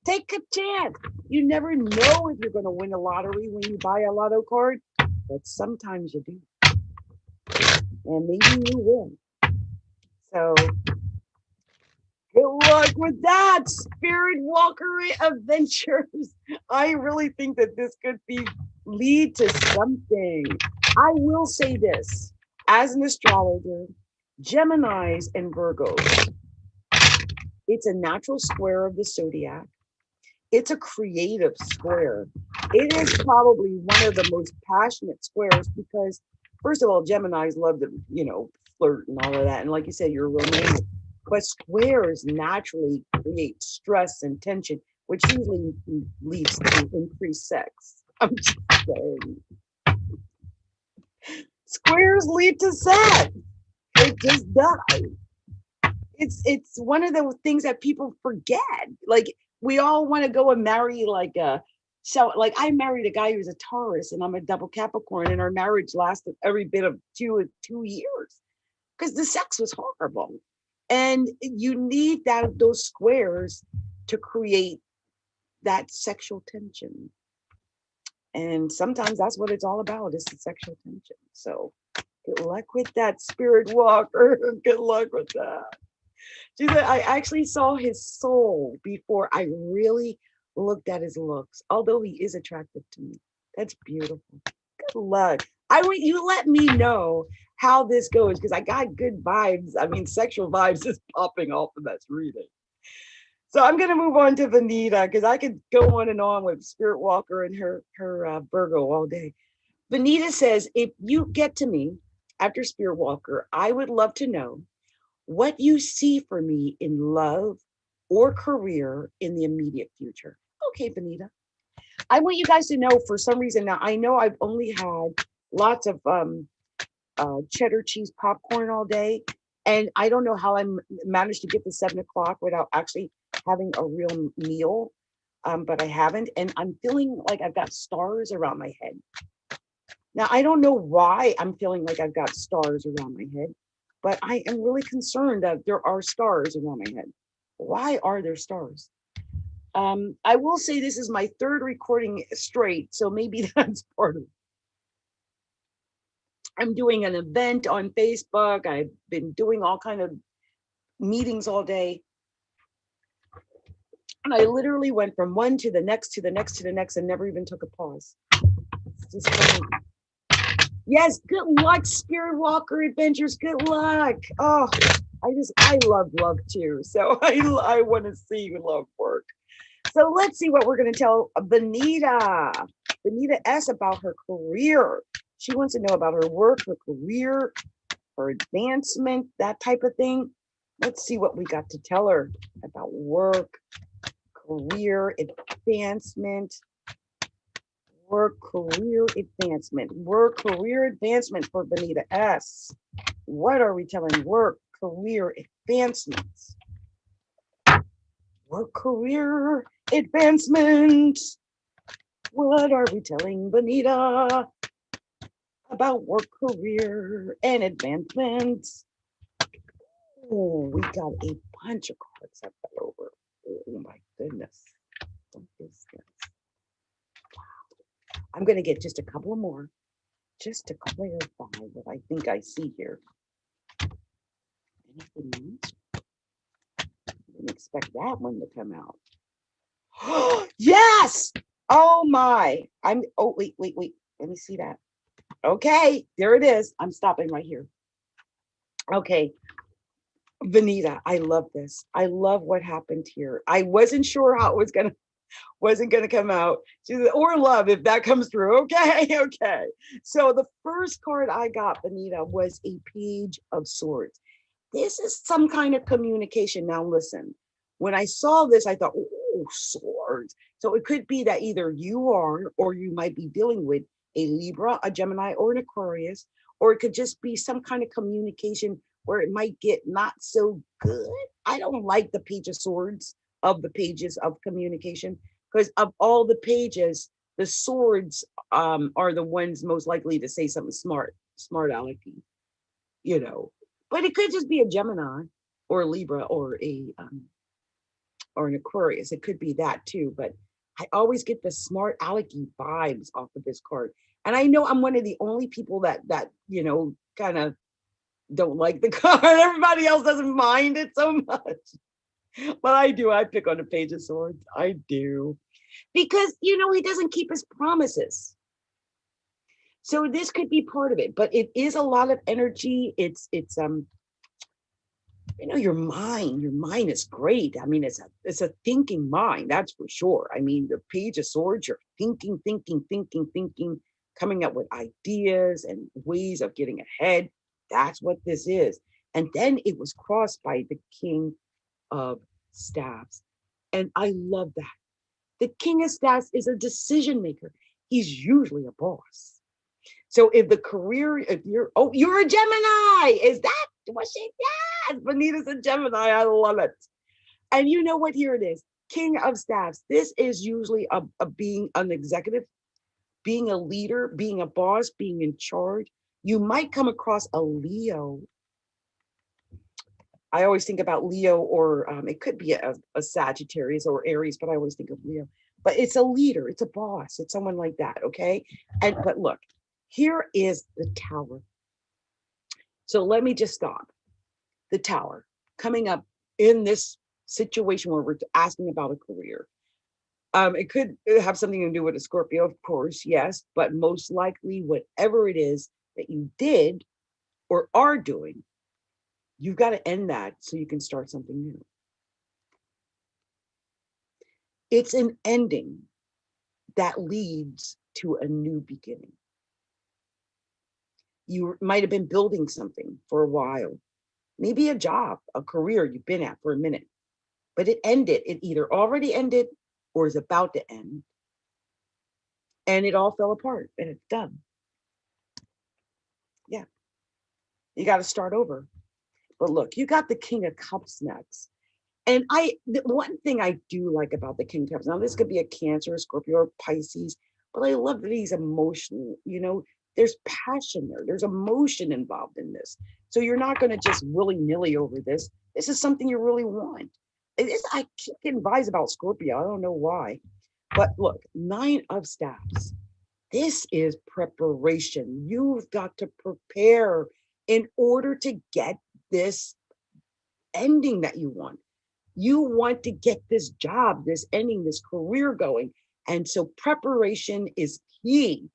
Take a chance. You never know if you're going to win a lottery when you buy a lotto card, but sometimes you do. And maybe you win. So good luck with that, Spirit Walker Adventures. I really think that this could lead to something. I will say this, as an astrologer, Geminis and Virgos, it's a natural square of the zodiac. It's a creative square. It is probably one of the most passionate squares because, first of all, Geminis love to, flirt and all of that. And like you said, you're romantic. But squares naturally create stress and tension, which usually leads to increased sex. I'm just saying. Squares lead to sex. It just does. It's one of the things that people forget. Like we all want to go and marry like I married a guy who's a Taurus and I'm a double Capricorn, and our marriage lasted every bit of two years because the sex was horrible. And you need those squares to create that sexual tension. And sometimes that's what it's all about, is the sexual tension. So good luck with that, Spirit Walker. Good luck with that. She said, I actually saw his soul before I really looked at his looks, although he is attractive to me. That's beautiful. Good luck. You let me know how this goes, because I got good vibes. I mean, sexual vibes is popping off of this reading. So I'm going to move on to Bonita, because I could go on and on with Spirit Walker and her Virgo all day. Bonita says, if you get to me after Spirit Walker, I would love to know what you see for me in love or career in the immediate future. Okay, Bonita. I want you guys to know, for some reason, now I know I've only had lots of cheddar cheese popcorn all day, and I don't know how I managed to get to 7 o'clock without actually having a real meal, but I haven't, and I'm feeling like I've got stars around my head. Now, I don't know why I'm feeling like I've got stars around my head, but I am really concerned that there are stars around my head. Why are there stars? I will say this is my 3rd recording straight, so maybe that's part of it. I'm doing an event on Facebook. I've been doing all kind of meetings all day. And I literally went from one to the next, to the next, to the next, and never even took a pause. It's just funny. Yes, good luck, Spirit Walker Adventures. Good luck. Oh, I love love too. So I want to see love work. So let's see what we're going to tell Bonita S about her career. She wants to know about her work, her career, her advancement, that type of thing. Let's see what we got to tell her about work, career, advancement, work, career advancement for Bonita S. What are we telling work, career advancements? Work, career advancement. What are we telling Bonita about work, career, and advancements? Oh, we got a bunch of cards I fell over. Oh my goodness. What is this? Wow. I'm going to get just a couple more just to clarify what I think I see here. Anything else? Didn't expect that one to come out. Yes! Oh my. Oh, wait. Let me see that. Okay, there it is. I'm stopping right here. Okay. Bonita, I love this. I love what happened here. I wasn't sure how it wasn't gonna come out. She said, or love if that comes through. Okay, okay. So the first card I got, Bonita, was a Page of Swords. This is some kind of communication. Now listen, when I saw this, I thought, oh, swords. So it could be that either you are, or you might be dealing with a Libra, a Gemini, or an Aquarius, or it could just be some kind of communication where it might get not so good. I don't like the Page of Swords of the pages of communication, because of all the pages, the swords are the ones most likely to say something smart alecky, you know. But it could just be a Gemini or a Libra or an Aquarius. It could be that too. But I always get the smart alecky vibes off of this card. And I know I'm one of the only people that kind of don't like the card. Everybody else doesn't mind it so much. But I do. I pick on the Page of Swords. I do. Because, he doesn't keep his promises. So this could be part of it, but it is a lot of energy. It's your mind is great. I mean, it's a thinking mind, that's for sure. I mean, the Page of Swords, you're thinking, coming up with ideas and ways of getting ahead. That's what this is. And then it was crossed by the King of Staffs. And I love that. The King of Staffs is a decision maker. He's usually a boss. So if you're a Gemini, is that what she? Yes, Bonita's a Gemini. I love it. And you know what? Here it is. King of Staffs. This is usually a being an executive, being a leader, being a boss, being in charge. You might come across a Leo. I always think about Leo, or it could be a Sagittarius or Aries, but I always think of Leo. But it's a leader, it's a boss, it's someone like that, okay? But look, here is the Tower. So let me just stop. The Tower, coming up in this situation where we're asking about a career. It could have something to do with a Scorpio, of course, yes, but most likely whatever it is that you did or are doing, you've got to end that so you can start something new. It's an ending that leads to a new beginning. You might have been building something for a while, maybe a job, a career you've been at for a minute, but it ended. It either already ended or is about to end. And it all fell apart and it's done. Yeah. You got to start over. But look, you got the King of Cups next. And the one thing I do like about the King of Cups, now this could be a Cancer, a Scorpio, or Pisces, but I love that he's emotional. There's passion there. There's emotion involved in this. So you're not going to just willy-nilly over this. This is something you really want. I keep getting vibes about Scorpio. I don't know why. But look, 9 of Staffs. This is preparation. You've got to prepare in order to get this ending that you want. You want to get this job, this ending, this career going. And so preparation is key.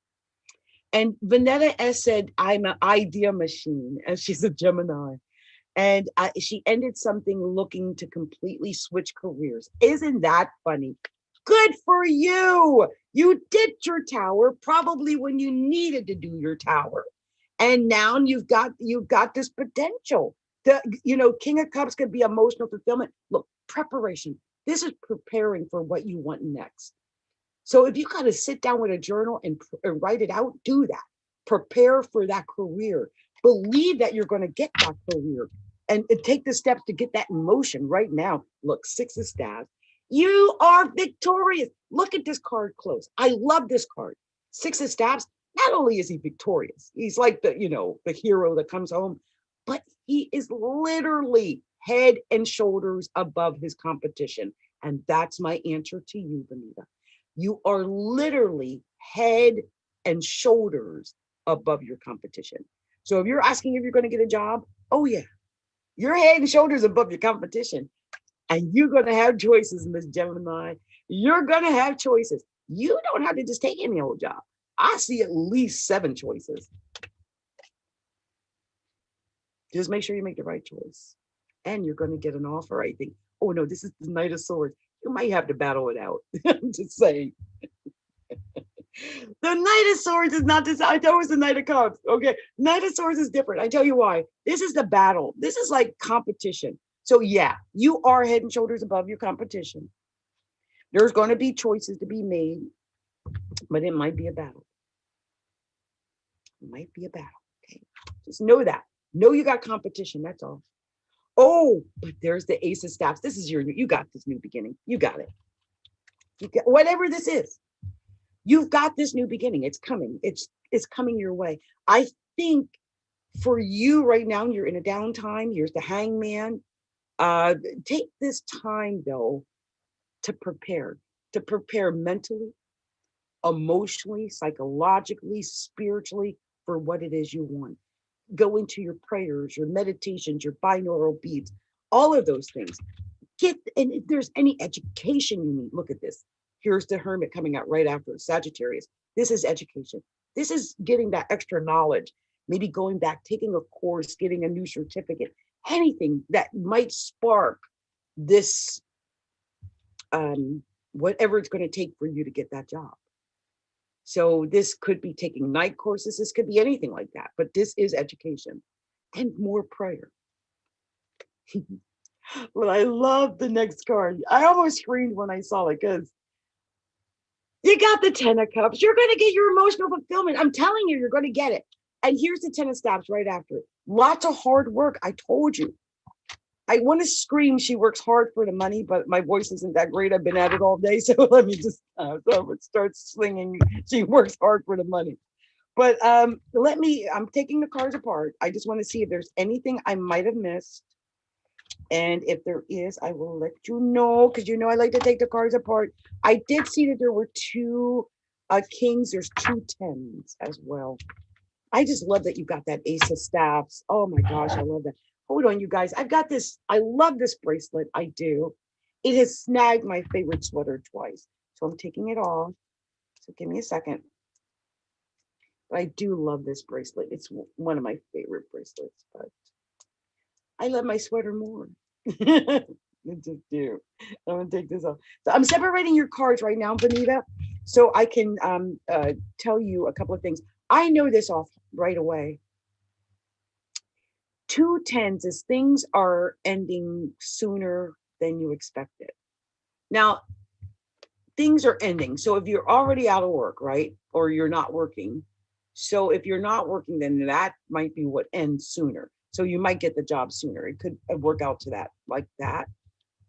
And Vanetta S said, I'm an idea machine, and she's a Gemini. And she ended something looking to completely switch careers. Isn't that funny? Good for you. You did your tower probably when you needed to do your tower. And now you've got this potential. King of Cups could be emotional fulfillment. Look, preparation. This is preparing for what you want next. So if you got to sit down with a journal and write it out, do that. Prepare for that career. Believe that you're going to get that career, and take the steps to get that in motion right now. Look, Six of Staves. You are victorious. Look at this card close. I love this card. Six of Staves. Not only is he victorious, he's like the hero that comes home, but he is literally head and shoulders above his competition. And that's my answer to you, Bonita. You are literally head and shoulders above your competition. So if you're asking if you're going to get a job, oh yeah, you're head and shoulders above your competition. And you're going to have choices, Miss Gemini. You're going to have choices. You don't have to just take any old job. I see at least 7 choices. Just make sure you make the right choice. And you're going to get an offer, I think. Oh no, this is the Knight of Swords. You might have to battle it out. I'm just saying. The Knight of Swords is not this. I thought it was the Knight of Cups. Okay. Knight of Swords is different. I tell you why. This is the battle. This is like competition. So yeah, you are head and shoulders above your competition. There's going to be choices to be made, but it might be a battle. It might be a battle. Okay. Just know that. Know you got competition. That's all. Oh, but there's the Ace of Staffs. This is you got this new beginning. You got it. You got, whatever this is, you've got this new beginning. It's coming. It's coming your way. I think for you right now, you're in a downtime. Here's the Hangman. Take this time though to prepare mentally, emotionally, psychologically, spiritually for what it is you want. Go into your prayers, your meditations, your binaural beats, all of those things. And if there's any education you need, look at this. Here's the Hermit coming out right after Sagittarius. This is education. This is getting that extra knowledge, maybe going back, taking a course, getting a new certificate, anything that might spark this, whatever it's going to take for you to get that job. So this could be taking night courses. This could be anything like that, but this is education and more prayer. Well, I love the next card. I almost screamed when I saw it because you got the 10 of Cups. You're going to get your emotional fulfillment. I'm telling you, you're going to get it. And here's the 10 of Staves right after it. Lots of hard work. I told you. I want to scream she works hard for the money, but my voice isn't that great. I've been at it all day. So let me just start slinging. She works hard for the money. But I'm taking the cards apart. I just want to see if there's anything I might have missed. And if there is, I will let you know, because I like to take the cards apart. I did see that there were 2 kings. There's 2 10s as well. I just love that you got that Ace of Staffs. Oh my gosh, I love that. Hold on, you guys. I've got this. I love this bracelet. I do. It has snagged my favorite sweater twice. So I'm taking it off. So give me a second. But I do love this bracelet. It's one of my favorite bracelets, but I love my sweater more. I just do. I'm gonna take this off. So I'm separating your cards right now, Bonita, so I can tell you a couple of things. I know this off right away. 2 10s is things are ending sooner than you expected. Now, things are ending. So if you're already out of work, right? Or you're not working. So if you're not working, then that might be what ends sooner. So you might get the job sooner. It could work out to that, like that.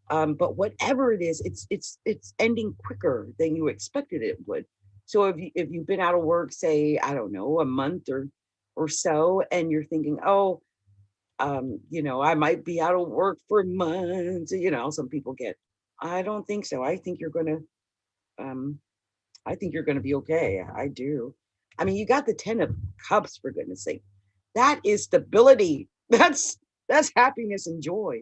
But whatever it is, it's ending quicker than you expected it would. So if you've been out of work, say, I don't know, a month or so, and you're thinking, oh, I might be out of work for months. Some people get. I don't think so. I think you're gonna be okay. I do. I mean, you got the 10 of Cups, for goodness sake. That is stability. That's happiness and joy.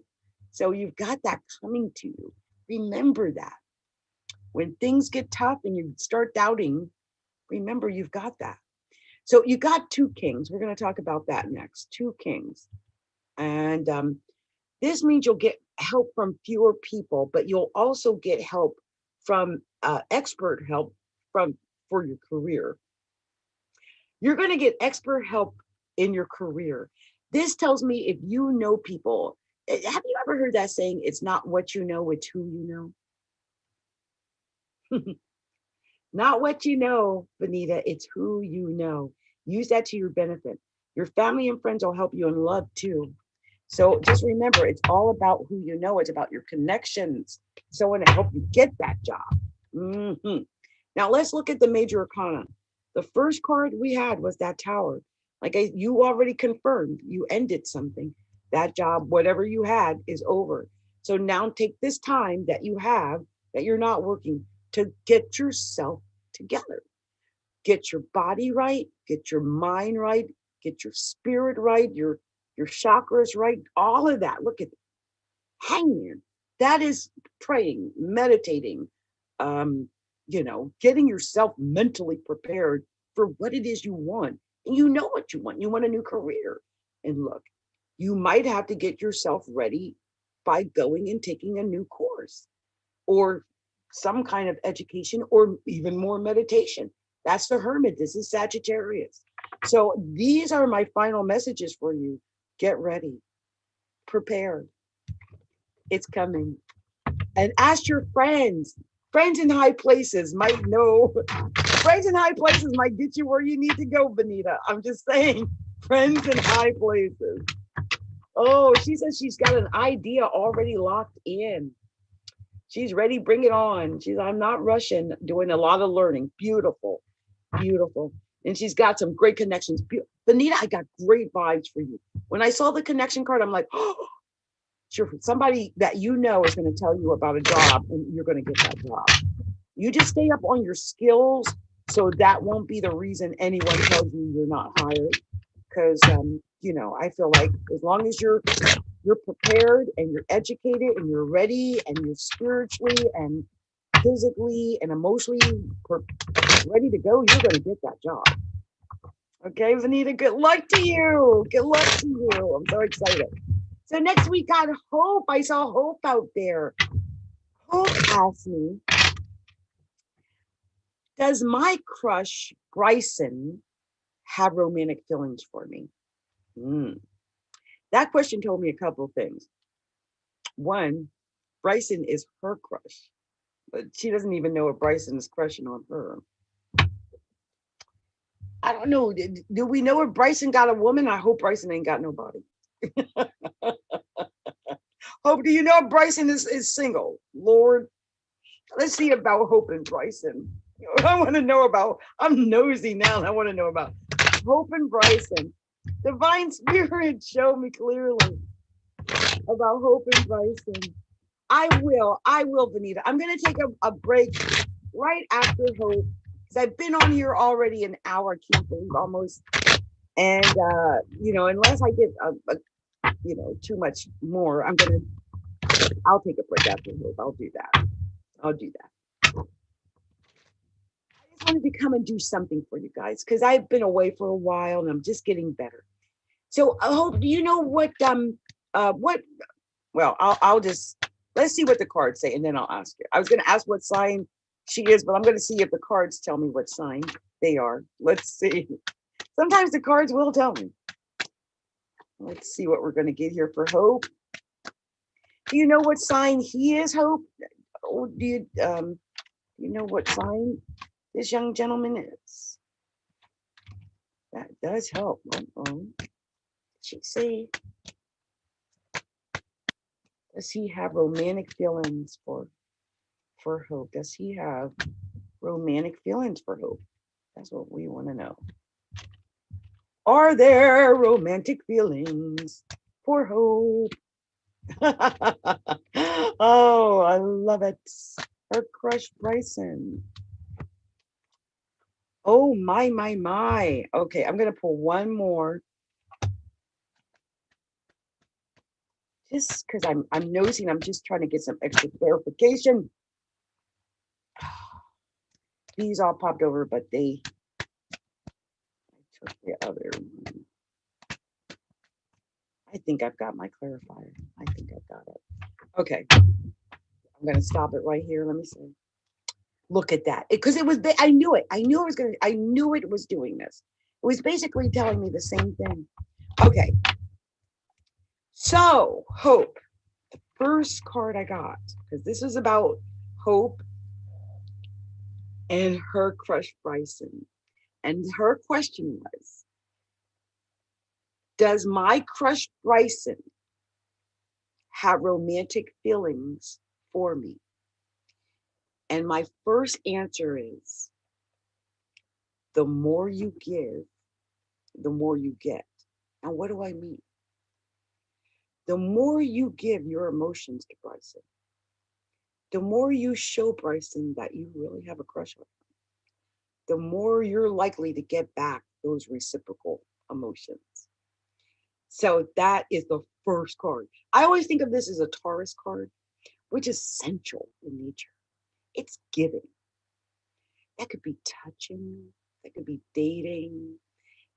So you've got that coming to you. Remember that. When things get tough and you start doubting, remember you've got that. So you got two kings. We're going to talk about that next. Two kings. And this means you'll get help from fewer people, but you'll also get help from expert help for your career. You're going to get expert help in your career. This tells me if you know people. Have you ever heard that saying, it's not what you know, it's who you know? Not what you know, Bonita, it's who you know. Use that to your benefit. Your family and friends will help you in love too. So just remember, it's all about who you know. It's about your connections. Someone to help you get that job. Now let's look at the major arcana. The first card we had was that Tower. Like you already confirmed, you ended something. That job, whatever you had, is over. So now take this time that you have, that you're not working, to get yourself together. Get your body right, get your mind right, get your spirit right, your chakras right, all of that. Look at Hangman. That is praying, meditating, getting yourself mentally prepared for what it is you want. And you know what you want. You want a new career. And look, you might have to get yourself ready by going and taking a new course or some kind of education or even more meditation. That's the Hermit. This is Sagittarius. So these are my final messages for you. Get ready. Prepare. It's coming. And ask your friends. Friends in high places might know. Friends in high places might get you where you need to go, Bonita. I'm just saying. Friends in high places. Oh, she says she's got an idea already locked in. She's ready. Bring it on. I'm not rushing, doing a lot of learning. Beautiful. Beautiful. And she's got some great connections. Bonita, I got great vibes for you. When I saw the connection card, I'm like, oh, sure, somebody that you know is going to tell you about a job and you're going to get that job. You just stay up on your skills, so that won't be the reason anyone tells you you're not hired. Because, I feel like as long as you're prepared and you're educated and you're ready and you're spiritually and physically and emotionally ready to go, you're going to get that job. Okay, Bonita, good luck to you. Good luck to you. I'm so excited. So next we got Hope. I saw Hope out there. Hope asked me, does my crush, Bryson, have romantic feelings for me? That question told me a couple of things. One, Bryson is her crush, but she doesn't even know if Bryson is crushing on her. I don't know. Do we know if Bryson got a woman? I hope Bryson ain't got nobody. Hope, do you know if Bryson is single? Lord, let's see about Hope and Bryson. I want to know about, I'm nosy now, and I want to know about Hope and Bryson. Divine Spirit, show me clearly about Hope and Bryson. I will, Bonita. I'm going to take a break right after Hope, because I've been on here already an hour, can't believe, almost. And, unless I get, too much more, I'll take a break after Hope. I'll do that. I just wanted to come and do something for you guys, because I've been away for a while and I'm just getting better. So Hope, do you know what, well, I'll just, let's see what the cards say and then I'll ask you. I was going to ask what sign she is, but I'm going to see if the cards tell me what sign they are. Let's see. Sometimes the cards will tell me. Let's see what we're going to get here for Hope. Do you know what sign he is, Hope? Or do you know what sign this young gentleman is? That does help. She say, does he have romantic feelings for Hope? Does he have romantic feelings for Hope? That's what we want to know. Are there romantic feelings for Hope? Oh, I love it. Her crush, Bryson. Oh, my. Okay, I'm going to pull one more. Just because I'm nosing, I'm just trying to get some extra clarification. These all popped over, but I took the other one. I think I've got my clarifier. I think I've got it. Okay. I'm going to stop it right here. Let me see. Look at that. Because it was, I knew it. I knew it was doing this. It was basically telling me the same thing. Okay. So, Hope. The first card I got, because this is about Hope and her crush Bryson. And her question was, does my crush Bryson have romantic feelings for me? And my first answer is, the more you give, the more you get. And what do I mean? The more you give your emotions to Bryson, the more you show Bryson that you really have a crush on him, the more you're likely to get back those reciprocal emotions. So that is the first card. I always think of this as a Taurus card, which is sensual in nature. It's giving. That could be touching. That could be dating.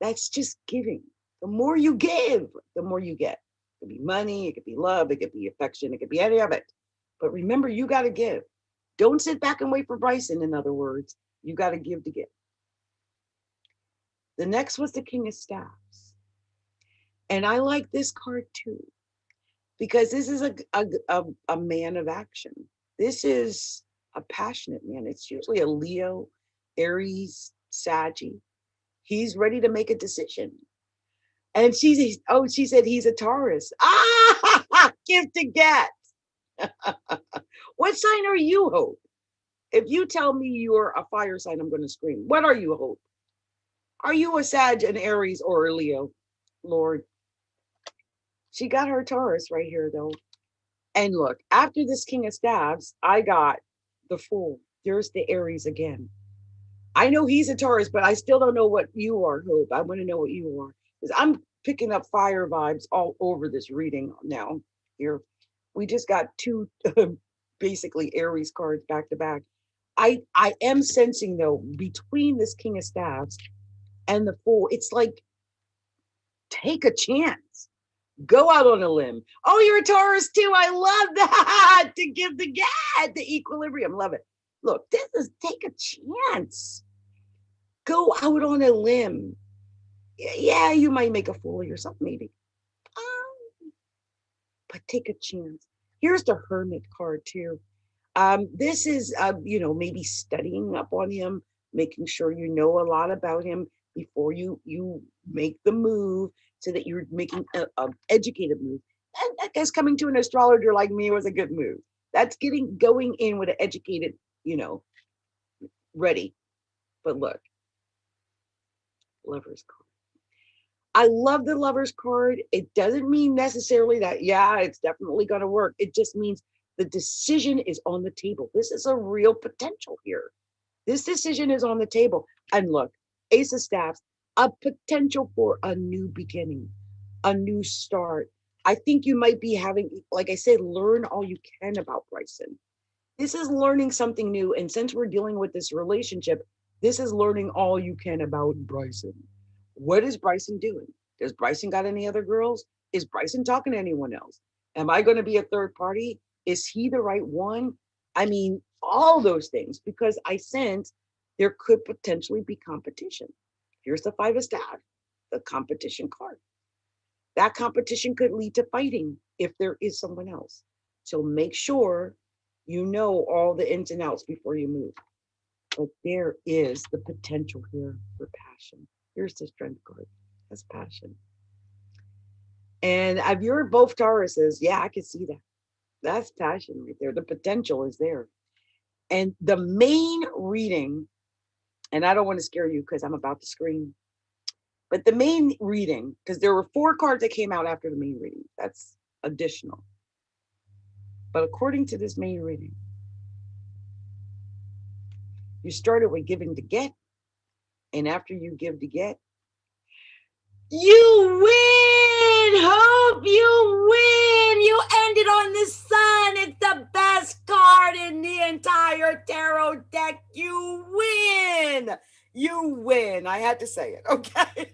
That's just giving. The more you give, the more you get. It could be money, it could be love, it could be affection, it could be any of it. But remember, you got to give. Don't sit back and wait for Bryson, in other words. You got to give to get. The next was the King of Staffs. And I like this card too, because this is a man of action. This is a passionate man. It's usually a Leo, Aries, Saggy. He's ready to make a decision. And she said he's a Taurus. Ah, give to get. What sign are you, Hope? If you tell me you're a fire sign, I'm going to scream. What are you, Hope? Are you a Sag, an Aries, or a Leo? Lord. She got her Taurus right here, though. And look, after this King of Staffs, I got the Fool. There's the Aries again. I know he's a Taurus, but I still don't know what you are, Hope. I want to know what you are. Because I'm picking up fire vibes all over this reading now. Here. We just got two basically Aries cards back to back. I am sensing, though, between this King of Staffs and the Fool, it's like, take a chance. Go out on a limb. Oh, you're a Taurus too. I love that. To give the get, the equilibrium. Love it. Look, this is take a chance. Go out on a limb. Yeah, you might make a fool of yourself, maybe. But take a chance. Here's the Hermit card too. This is, maybe studying up on him, making sure you know a lot about him before you make the move, so that you're making an educated move. And that guy's coming to an astrologer like me was a good move. That's going in with an educated, ready. But look, Lover's card. I love the Lover's card. It doesn't mean necessarily that, yeah, it's definitely going to work. It just means the decision is on the table. This is a real potential here. This decision is on the table. And look, Ace of Staffs, a potential for a new beginning, a new start. I think you might be having, like I said, learn all you can about Bryson. This is learning something new. And since we're dealing with this relationship, this is learning all you can about Bryson. What is Bryson doing? Does Bryson got any other girls? Is Bryson talking to anyone else? Am I going to be a third party? Is he the right one? I mean, all those things, because I sense there could potentially be competition. Here's the Five of Staffs, the competition card. That competition could lead to fighting if there is someone else. So make sure you know all the ins and outs before you move. But there is the potential here for passion. Here's the Strength card. That's passion. And if you're both Tauruses, yeah, I can see that. That's passion right there. The potential is there. And the main reading, and I don't want to scare you because I'm about to scream, but the main reading, because there were 4 cards that came out after the main reading. That's additional. But according to this main reading, you started with giving to get. And after you give to get, you win, Hope, you win. You ended on the sun. It's the best card in the entire tarot deck. You win. You win. win. I had to say it. Okay.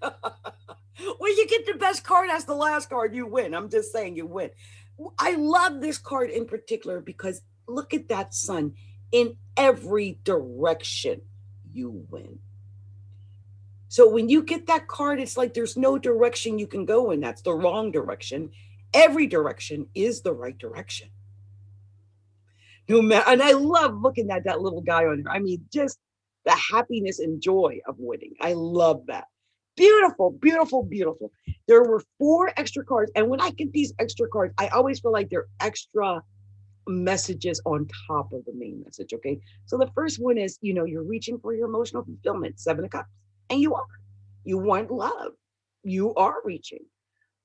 When you get the best card as the last card, you win. I'm just saying you win. I love this card in particular because look at that sun in every direction. You win. So when you get that card, it's like there's no direction you can go in. That's the wrong direction. Every direction is the right direction. No matter, and I love looking at that little guy on her. I mean, just the happiness and joy of winning. I love that. Beautiful, beautiful, beautiful. There were 4 extra cards. And when I get these extra cards, I always feel like they're extra messages on top of the main message. Okay. So the first one is, you're reaching for your emotional fulfillment, 7 of Cups. And you are. You want love. You are reaching.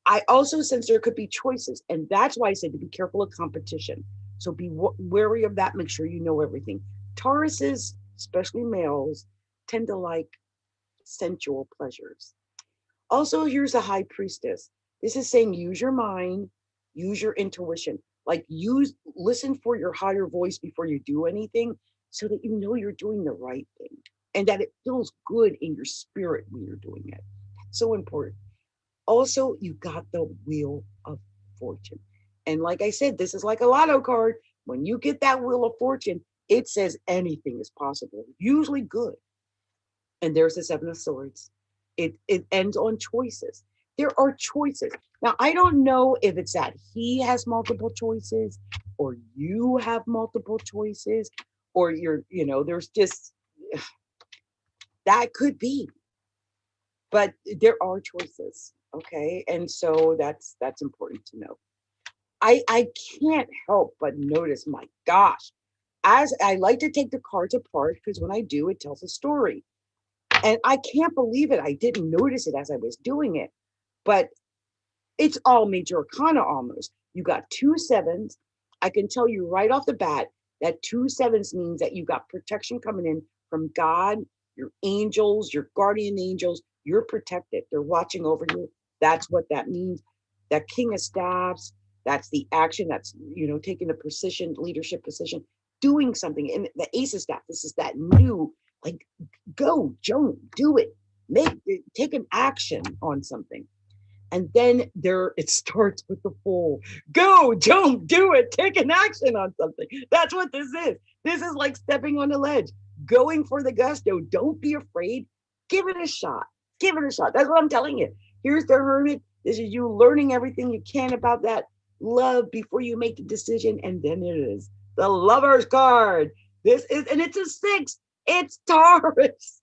I also sense there could be choices. And that's why I said to be careful of competition. So be wary of that. Make sure you know everything. Tauruses, especially males, tend to like sensual pleasures. Also, here's a High Priestess. This is saying use your mind, use your intuition. Like listen for your higher voice before you do anything so that you know you're doing the right thing and that it feels good in your spirit when you're doing it. That's so important. Also, you got the Wheel of Fortune. And like I said, this is like a lotto card. When you get that Wheel of Fortune, it says anything is possible, usually good. And there's the 7 of Swords. It ends on choices. There are choices. Now, I don't know if it's that he has multiple choices or you have multiple choices or there's just, that could be. But there are choices, okay? And so that's important to know. I can't help but notice, my gosh, as I like to take the cards apart because when I do, it tells a story. And I can't believe it. I didn't notice it as I was doing it, but it's all major arcana almost. You got 2 7s. I can tell you right off the bat that 2 7s means that you got protection coming in from God, your angels, your guardian angels. You're protected. They're watching over you. That's what that means. That King of Staffs, that's the action. That's, taking a position, leadership position, doing something. And the Ace of Staffs, this is that new, like, go, Joan, do it. Take an action on something. And then it starts with the Fool. Go, Joan, do it. Take an action on something. That's what this is. This is like stepping on the ledge, going for the gusto. Don't be afraid. Give it a shot. Give it a shot. That's what I'm telling you. Here's the Hermit. This is you learning everything you can about that love before you make the decision. And then it is the Lover's card. And it's a 6. It's Taurus.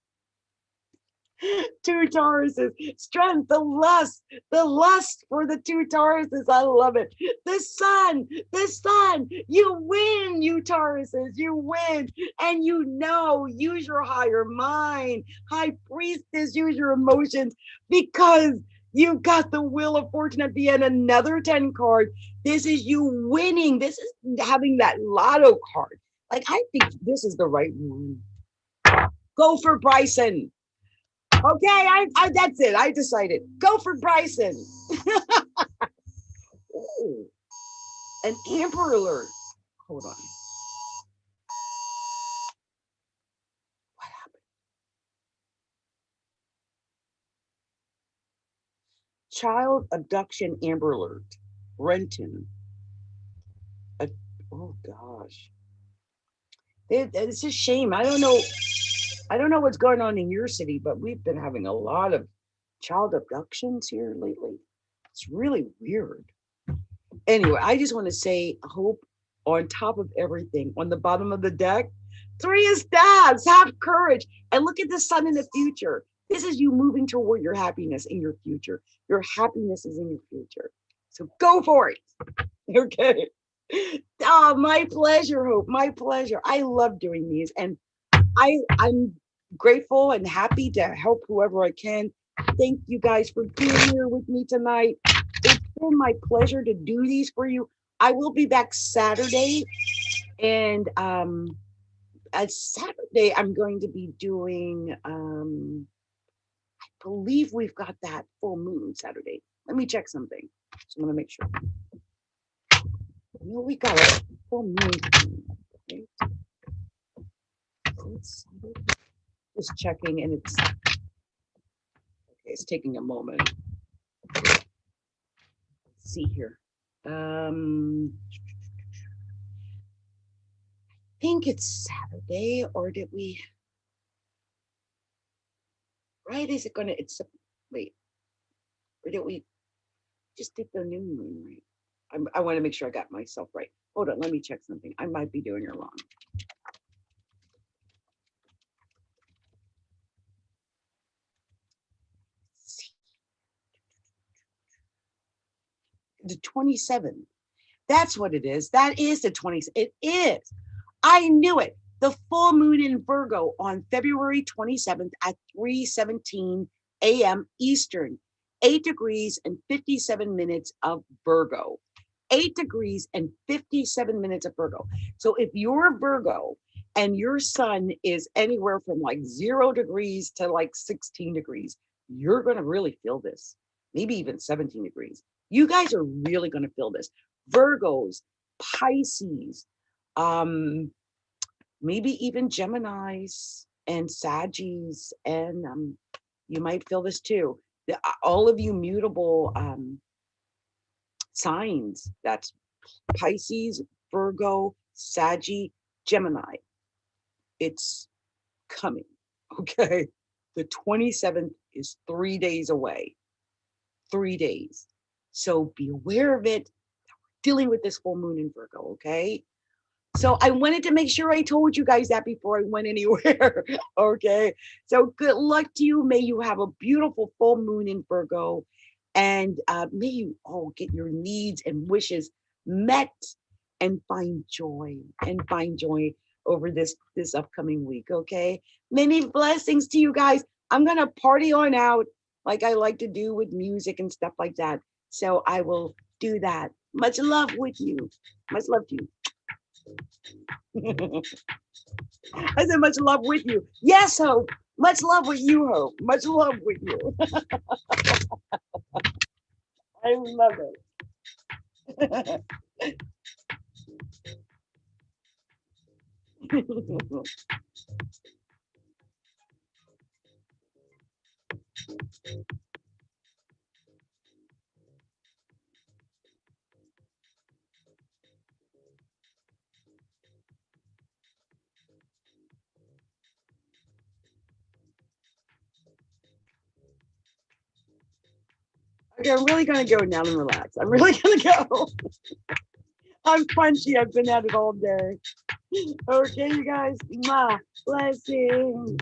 2 Tauruses. Strength, the lust for the 2 Tauruses. I love it. The sun. You win, you Tauruses. You win. And use your higher mind. High Priestess, use your emotions because you got the Wheel of Fortune at the end, another 10 card. This is you winning. This is having that lotto card. Like, I think this is the right one. Go for Bryson. Okay, I that's it. I decided. Go for Bryson. Ooh, an Amber Alert. Hold on. What happened? Child abduction Amber Alert. Renton. Oh gosh. It's a shame. I don't know what's going on in your city, but we've been having a lot of child abductions here lately. It's really weird. Anyway, I just want to say, hope on top of everything, on the bottom of the deck, 3 of Staffs, have courage and look at the sun in the future. This is you moving toward your happiness in your future. Your happiness is in your future. So go for it. Okay. Oh, my pleasure, Hope. My pleasure. I love doing these. And I'm grateful and happy to help whoever I can. Thank you guys for being here with me tonight. It's been my pleasure to do these for you. I will be back Saturday. And at Saturday, I'm going to be doing, I believe we've got that full moon Saturday. Let me check something. So I'm going to make sure. No, we got a full moon. Right? Just checking, and it's It's taking a moment. Let's see here. I think it's Saturday, or did we? Right? Is it gonna? It's wait. Or did we just did the new moon right? I want to make sure I got myself right. Hold on, let me check something. I might be doing it wrong. The 27th. That's what it is. That is the 20th. It is. I knew it. The full moon in Virgo on February 27th at 3:17 a.m. Eastern, 8 degrees and 57 minutes of Virgo. 8 degrees and 57 minutes of Virgo. So if you're a Virgo and your sun is anywhere from like 0 degrees to like 16 degrees, you're going to really feel this. Maybe even 17 degrees. You guys are really going to feel this. Virgos, Pisces, maybe even Geminis and Saggies, and you might feel this too. All of you mutable signs, that's Pisces, Virgo, Saggy, Gemini. It's coming, okay? The 27th is 3 days away. 3 days. So be aware of it. We're dealing with this full moon in Virgo, okay? So I wanted to make sure I told you guys that before I went anywhere, okay? So good luck to you. May you have a beautiful full moon in Virgo, and may you all get your needs and wishes met and find joy over this upcoming week, okay? Many blessings to you guys. I'm gonna party on out like I like to do with music and stuff like that. So I will do that. Much love with you. Much love to you. I said much love with you. Yes, Hope. Much love with you, Hope. Much love with you. I love it. Okay, I'm really gonna go now and relax. I'm really gonna go. I'm punchy. I've been at it all day. Okay, you guys. Blessings.